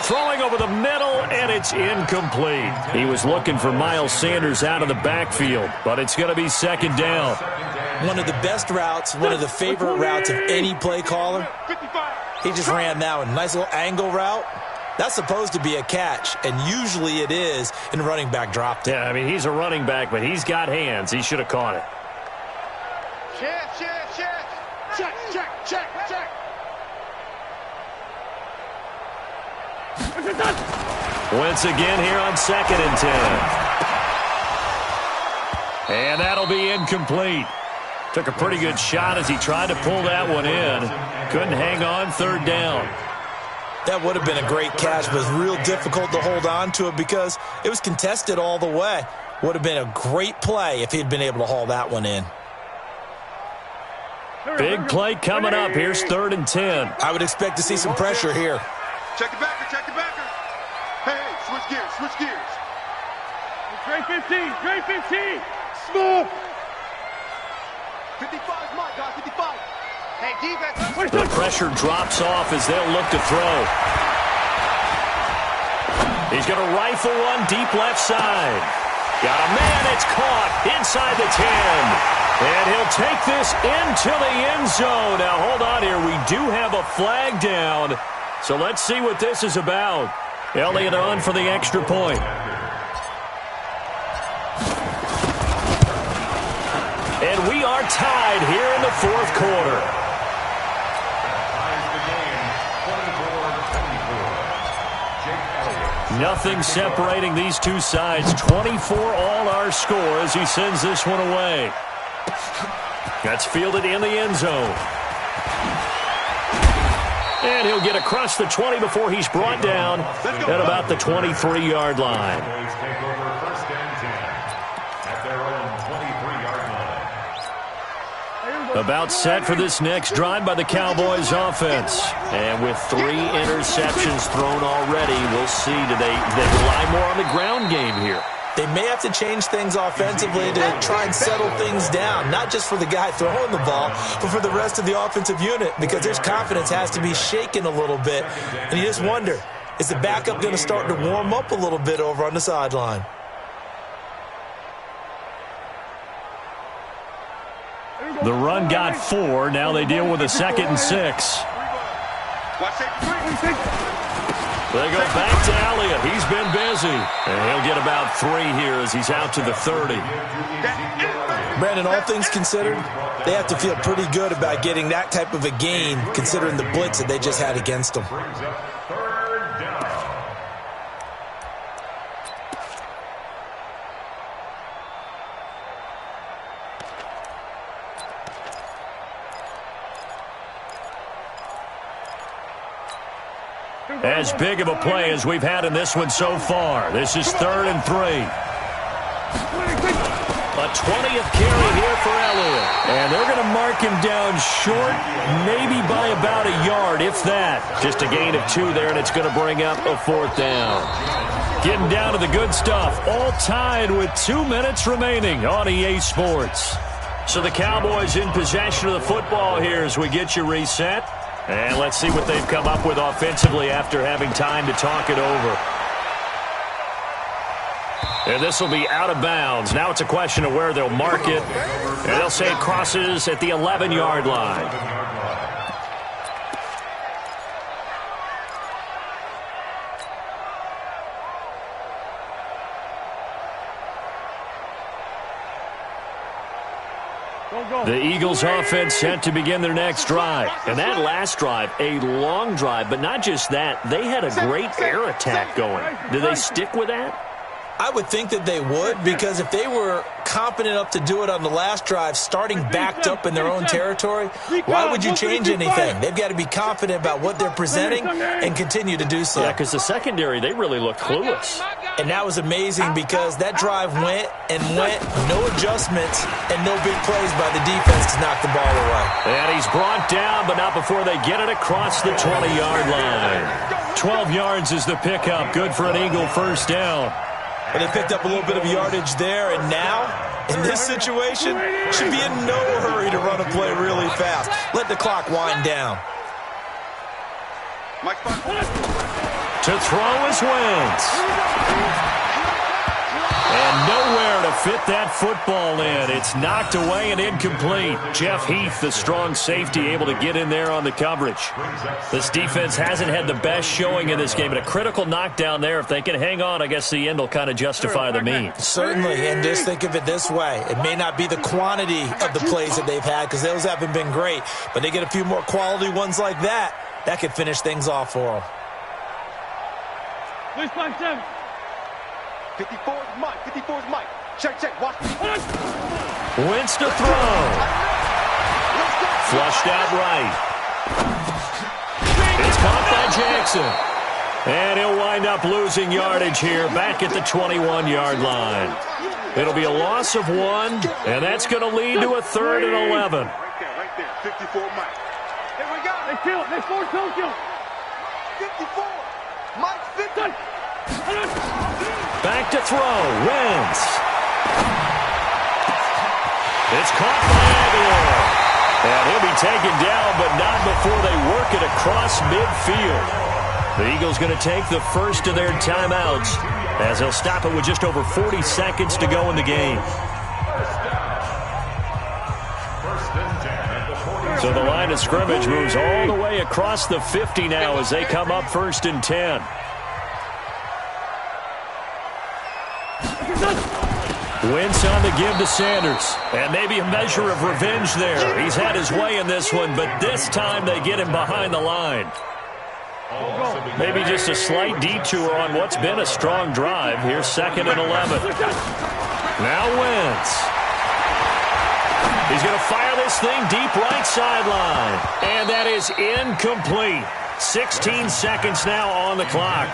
[SPEAKER 1] Throwing over the middle, and it's incomplete. He was looking for Miles Sanders out of the backfield, but it's going to be 2nd down.
[SPEAKER 3] One of the best routes, one of the favorite routes of any play caller. He just ran that one. Nice little angle route. That's supposed to be a catch, and usually it is, and the running back dropped it.
[SPEAKER 1] Yeah, I mean, he's a running back, but he's got hands. He should have caught it.
[SPEAKER 2] Check.
[SPEAKER 1] Wentz again here on 2nd and 10. And that'll be incomplete. Took a pretty good shot as he tried to pull that one in. Couldn't hang on, 3rd down.
[SPEAKER 3] That would have been a great catch, but it was real difficult to hold on to it because it was contested all the way. Would have been a great play if he'd been able to haul that one in.
[SPEAKER 1] Big play coming up. Here's 3rd and 10.
[SPEAKER 3] I would expect to see some pressure here.
[SPEAKER 2] Check the backer. Hey, switch gears. Trey 15. Small. 55's mine, guys, 55. Hey, defense.
[SPEAKER 1] The pressure drops off as they'll look to throw. He's going to rifle one deep left side. Got a man, it's caught inside the 10. And he'll take this into the end zone. Now, hold on here. We do have a flag down. So let's see what this is about. Elliott on for the extra point. And we are tied here in the 4th quarter. Nothing separating these two sides. 24 all our score as he sends this one away. That's fielded in the end zone. And he'll get across the 20 before he's brought down at about the 23-yard line. About set for this next drive by the Cowboys offense. And with 3 interceptions thrown already, we'll see. Do they rely more on the ground game here?
[SPEAKER 3] They may have to change things offensively to try and settle things down, not just for the guy throwing the ball, but for the rest of the offensive unit, because their confidence has to be shaken a little bit. And you just wonder, is the backup going to start to warm up a little bit over on the sideline?
[SPEAKER 1] The run got 4. Now they deal with a 2nd and 6. They go back to Elliott. He's been busy. And he'll get about 3 here as he's out to the 30.
[SPEAKER 3] Brandon, all things considered, they have to feel pretty good about getting that type of a gain, considering the blitz that they just had against them.
[SPEAKER 1] As big of a play as we've had in this one so far. This is 3rd and 3. A 20th carry here for Elliott. And they're going to mark him down short, maybe by about a yard, if that. Just a gain of 2 there, and it's going to bring up a 4th down. Getting down to the good stuff. All tied with 2 minutes remaining on EA Sports. So the Cowboys in possession of the football here as we get you reset. And let's see what they've come up with offensively after having time to talk it over. And this will be out of bounds. Now it's a question of where they'll mark it. And they'll say it crosses at the 11-yard line. The Eagles offense set to begin their next drive. And that last drive, a long drive, but not just that, they had a great air attack going. Do they stick with that?
[SPEAKER 3] I would think that they would, because if they were confident enough to do it on the last drive, starting backed up in their own territory, why would you change anything? They've got to be confident about what they're presenting and continue to do so.
[SPEAKER 1] Yeah, because the secondary, they really look clueless.
[SPEAKER 3] And that was amazing because that drive went and went, no adjustments and no big plays by the defense to knock the ball away.
[SPEAKER 1] And he's brought down, but not before they get it across the 20-yard line. 12 yards is the pickup. Good for an Eagle first down.
[SPEAKER 3] And they picked up a little bit of yardage there, and now, in this situation, should be in no hurry to run a play really fast. Let the clock wind down.
[SPEAKER 1] To throw is Wentz. And nowhere to fit that football in. It's knocked away and incomplete. Jeff Heath, the strong safety, able to get in there on the coverage. This defense hasn't had the best showing in this game, but a critical knockdown there. If they can hang on, I guess the end will kind of justify the means.
[SPEAKER 3] Certainly, and just think of it this way. It may not be the quantity of the plays that they've had, because those haven't been great, but they get a few more quality ones like that. That could finish things off for them.
[SPEAKER 2] 54 is Mike. 54 is Mike. Check. Watch.
[SPEAKER 1] Wentz to throw. Flushed out right. It's caught by Jackson. And he'll wind up losing yardage here back at the 21-yard line. It'll be a loss of 1, and that's going to lead to a 3rd and 11.
[SPEAKER 2] Right there. 54 Mike. Here we go. They kill. They force Tokyo. 54. Mike 50.
[SPEAKER 1] Back to throw. Wentz. It's caught by Aguilar. And he'll be taken down, but not before they work it across midfield. The Eagles going to take the first of their timeouts as they'll stop it with just over 40 seconds to go in the game. So the line of scrimmage moves all the way across the 50 now as they come up 1st and 10. Wentz on the give to Sanders. And maybe a measure of revenge there. He's had his way in this one, but this time they get him behind the line. Maybe just a slight detour on what's been a strong drive. Here's 2nd and 11. Now Wentz. He's going to fire this thing deep right sideline. And that is incomplete. 16 seconds now on the clock.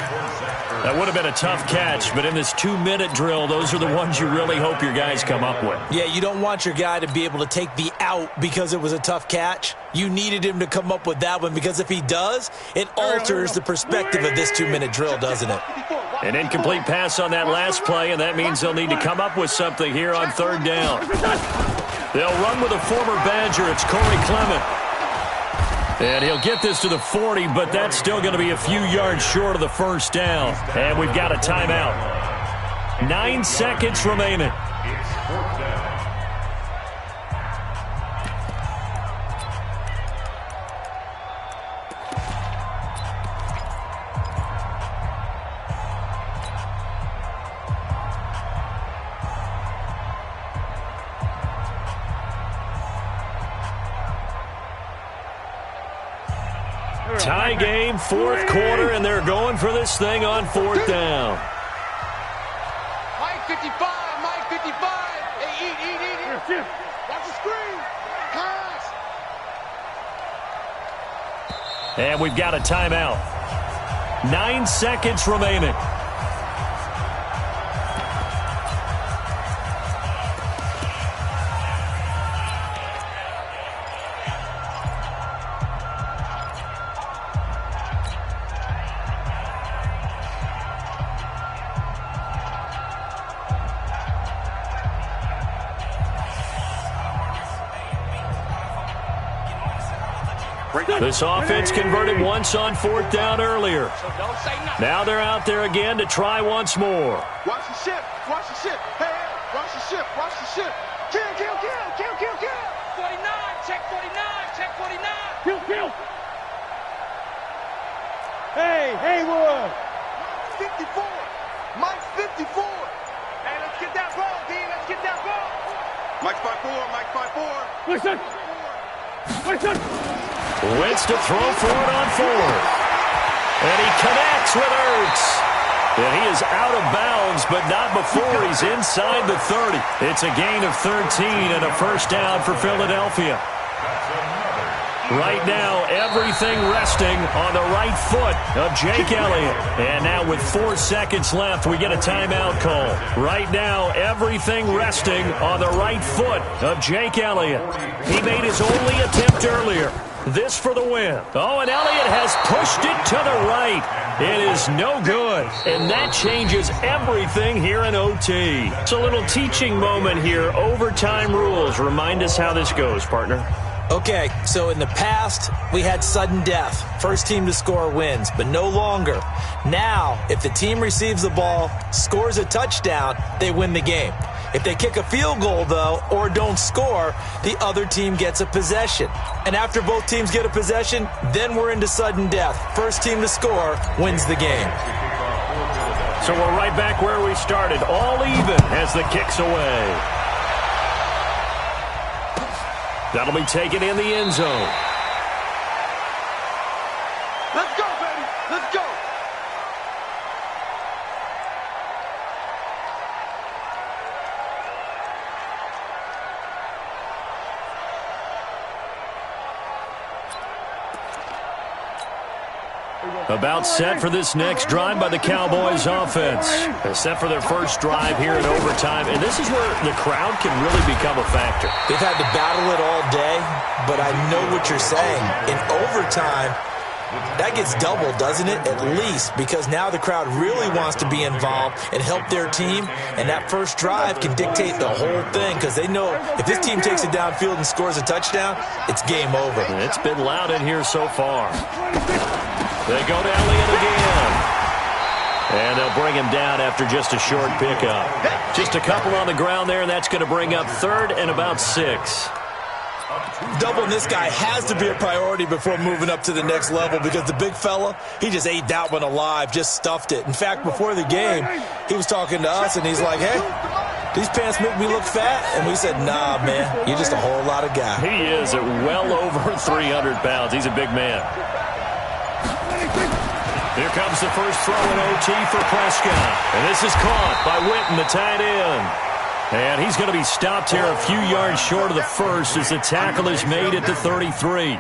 [SPEAKER 1] That would have been a tough catch, but in this 2-minute drill, those are the ones you really hope your guys come up with.
[SPEAKER 3] Yeah, you don't want your guy to be able to take the out because it was a tough catch. You needed him to come up with that one, because if he does, it alters the perspective of this 2-minute drill, doesn't it?
[SPEAKER 1] An incomplete pass on that last play, and that means they'll need to come up with something here on 3rd down. They'll run with a former Badger. It's Corey Clement. And he'll get this to the 40, but that's still going to be a few yards short of the first down. And we've got a timeout. 9 seconds remaining. Tie game, 4th quarter, and they're going for this thing on 4th down.
[SPEAKER 2] Mike 55, Mike 55. Hey, eat. Watch the screen. Pass.
[SPEAKER 1] And we've got a timeout. 9 seconds remaining. This offense converted once on 4th down earlier. Now they're out there again to try once more.
[SPEAKER 2] Watch the ship. Watch the ship. Hey, watch the ship. Watch the ship. Kill, kill, kill, kill, kill, kill.
[SPEAKER 5] 49, check 49, check 49.
[SPEAKER 2] Kill, kill. Hey, Haywood. 54. Mike's 54. Hey, let's get that ball, D. Let's get that ball. Mike's 5-4. Mike's 5-4. Listen. Listen.
[SPEAKER 1] Wentz to throw for it on 4th. And he connects with Ertz. And he is out of bounds, but not before he's inside the 30. It's a gain of 13 and a first down for Philadelphia. Right now, everything resting on the right foot of Jake Elliott. And now with 4 seconds left, we get a timeout call. Right now, everything resting on the right foot of Jake Elliott. He made his only attempt earlier. This for the win. Oh, and Elliott has pushed it to the right. It is no good. And that changes everything here in OT. It's a little teaching moment here. Overtime rules. Remind us how this goes, partner.
[SPEAKER 3] Okay, so in the past, we had sudden death. First team to score wins, but no longer. Now, if the team receives the ball, scores a touchdown, they win the game. If they kick a field goal, though, or don't score, the other team gets a possession. And after both teams get a possession, then we're into sudden death. First team to score wins the game.
[SPEAKER 1] So we're right back where we started, all even as the kick's away. That'll be taken in the end zone.
[SPEAKER 2] Let's go, baby. Let's go.
[SPEAKER 1] About set for this next drive by the Cowboys offense. They're set for their first drive here in overtime, and this is where the crowd can really become a factor.
[SPEAKER 3] They've had to battle it all day, but I know what you're saying. In overtime, that gets doubled, doesn't it? At least, because now the crowd really wants to be involved and help their team, and that first drive can dictate the whole thing because they know if this team takes it downfield and scores a touchdown, it's game over.
[SPEAKER 1] And it's been loud in here so far. They go to Elliott again. And they'll bring him down after just a short pickup. Just a couple on the ground there, and that's going to bring up 3rd and about 6.
[SPEAKER 3] Doubling this guy has to be a priority before moving up to the next level because the big fella, he just ate that one alive, just stuffed it. In fact, before the game, he was talking to us, and he's like, hey, these pants make me look fat? And we said, nah, man, you're just a whole lot of guy.
[SPEAKER 1] He is at well over 300 pounds. He's a big man. Here comes the first throw in OT for Prescott. And this is caught by Witten, the tight end. And he's going to be stopped here a few yards short of the first as the tackle is made at the 33.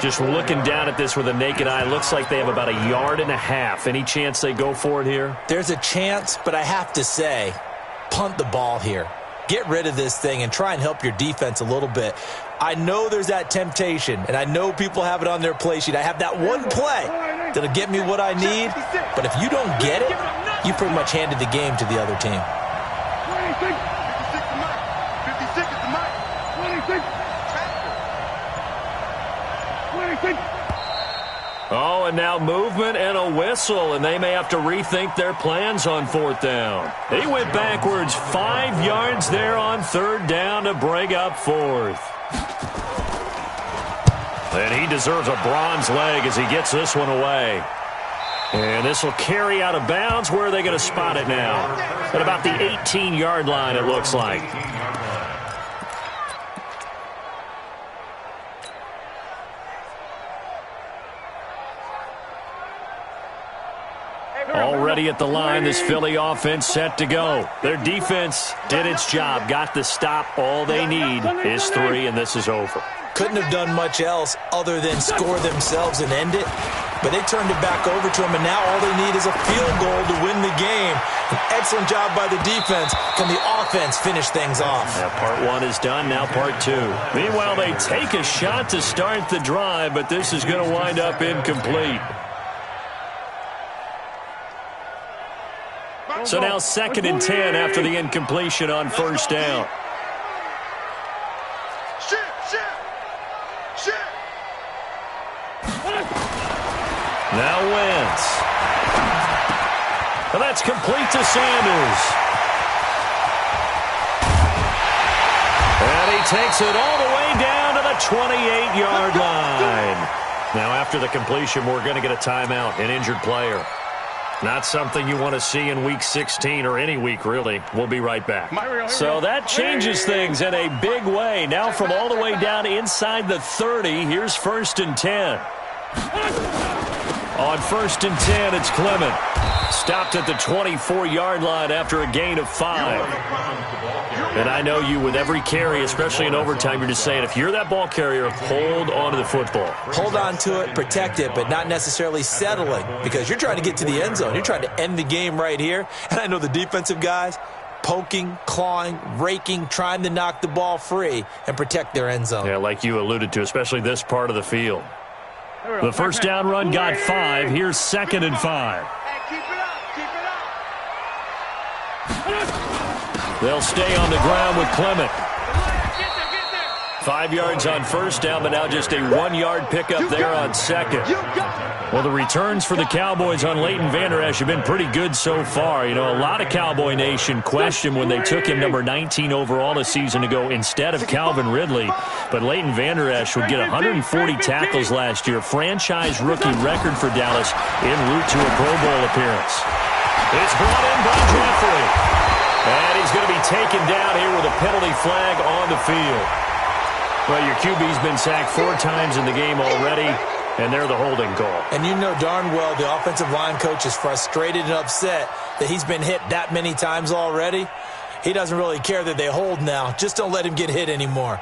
[SPEAKER 1] Just looking down at this with a naked eye, looks like they have about 1.5 yards. Any chance they go for it here?
[SPEAKER 3] There's a chance, but I have to say, punt the ball here. Get rid of this thing and try and help your defense a little bit. I know there's that temptation, and I know people have it on their play sheet. I have that one play that'll get me what I need, but if you don't get it, you pretty much handed the game to the other team.
[SPEAKER 2] 56 to Mike. 56 to Mike. 26. 26.
[SPEAKER 1] Oh, and now movement and a whistle, and they may have to rethink their plans on 4th down. He went backwards 5 yards there on 3rd down to bring up 4th. And he deserves a bronze leg as he gets this one away. And this will carry out of bounds. Where are they going to spot it now? At about the 18-yard line, it looks like. Already at the line, this Philly offense set to go. Their defense did its job, got the stop. All they need is 3, and this is over.
[SPEAKER 3] Couldn't have done much else other than score themselves and end it, but they turned it back over to them, and now all they need is a field goal to win the game. An excellent job by the defense. Can the offense finish things off?
[SPEAKER 1] Yeah, part 1 is done, now part 2. Meanwhile, they take a shot to start the drive, but this is going to wind up incomplete. So now 2nd and 10 after the incompletion on 1st down.
[SPEAKER 2] 1
[SPEAKER 1] Now Wentz. And that's complete to Sanders. And he takes it all the way down to the 28-yard line. Now, after the completion, we're going to get a timeout, an injured player. Not something you want to see in Week 16 or any week, really. We'll be right back. So that changes things in a big way. Now from all the way down inside the 30, here's 1st and 10. On 1st and 10, it's Clement. Stopped at the 24-yard line after a gain of 5. And I know you, with every carry, especially in overtime, you're just saying, if you're that ball carrier, hold on to the football.
[SPEAKER 3] Hold on to it, protect it, but not necessarily settling, because you're trying to get to the end zone. You're trying to end the game right here. And I know the defensive guys poking, clawing, raking, trying to knock the ball free and protect their end zone.
[SPEAKER 1] Yeah, like you alluded to, especially this part of the field. The first down run got 5. Here's 2nd and 5.
[SPEAKER 2] Hey, keep it up. Keep it up.
[SPEAKER 1] They'll stay on the ground with Clement.
[SPEAKER 2] Get there.
[SPEAKER 1] 5 yards on first down, but now just a 1-yard pickup there on 2nd. Well, the returns for the Cowboys on Leighton Vander Esch have been pretty good so far. You know, a lot of Cowboy Nation questioned when they took him number 19 overall a season ago instead of Calvin Ridley. But Leighton Vander Esch would get 140 tackles last year, franchise rookie record for Dallas, en route to a Pro Bowl appearance. It's brought in by Jeffrey. And he's going to be taken down here with a penalty flag on the field. Well, your QB's been sacked 4 times in the game already, and they're the holding call.
[SPEAKER 3] And you know darn well the offensive line coach is frustrated and upset that he's been hit that many times already. He doesn't really care that they hold now. Just don't let him get hit anymore.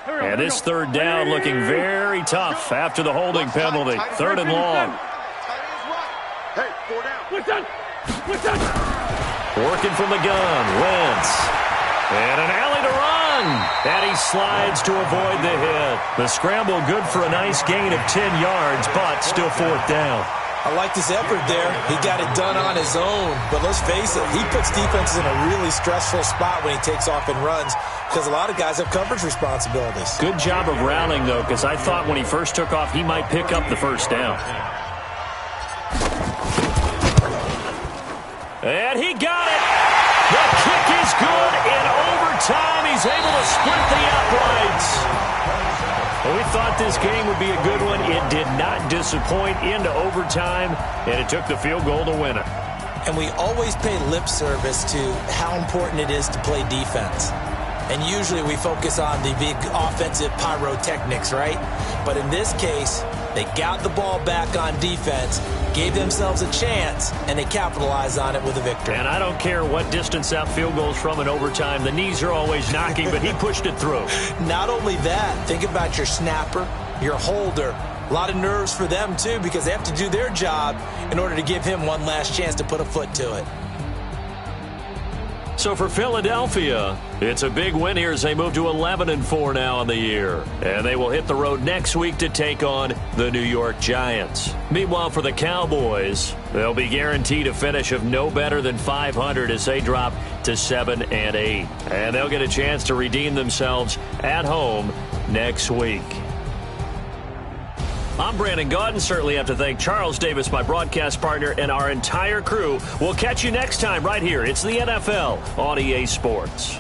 [SPEAKER 1] And this 3rd down looking very tough after the holding penalty. 3rd and long.
[SPEAKER 2] Hey, 4 down.
[SPEAKER 1] Working from the gun, Wentz. And an alley to run. And he slides to avoid the hit. The scramble good for a nice gain of 10 yards, but still 4th down.
[SPEAKER 3] I like this effort there. He got it done on his own. But let's face it, he puts defenses in a really stressful spot when he takes off and runs because a lot of guys have coverage responsibilities.
[SPEAKER 1] Good job of rallying, though, because I thought when he first took off, he might pick up the first down. And he got it. The kick is good. In overtime, he's able to split the uprights. Well, we thought this game would be a good one. It did not disappoint into overtime, and it took the field goal to win it.
[SPEAKER 3] And we always pay lip service to how important it is to play defense. And usually we focus on the big offensive pyrotechnics, right? But in this case, they got the ball back on defense, gave themselves a chance, and they capitalized on it with a victory.
[SPEAKER 1] And I don't care what distance that field goes from in overtime. The knees are always knocking, but he pushed it through.
[SPEAKER 3] Not only that, think about your snapper, your holder. A lot of nerves for them, too, because they have to do their job in order to give him one last chance to put a foot to it.
[SPEAKER 1] So for Philadelphia, it's a big win here as they move to 11-4 now on the year. And they will hit the road next week to take on the New York Giants. Meanwhile, for the Cowboys, they'll be guaranteed a finish of no better than 500 as they drop to 7-8. And they'll get a chance to redeem themselves at home next week. I'm Brandon Gaudin. Certainly have to thank Charles Davis, my broadcast partner, and our entire crew. We'll catch you next time right here. It's the NFL on EA Sports.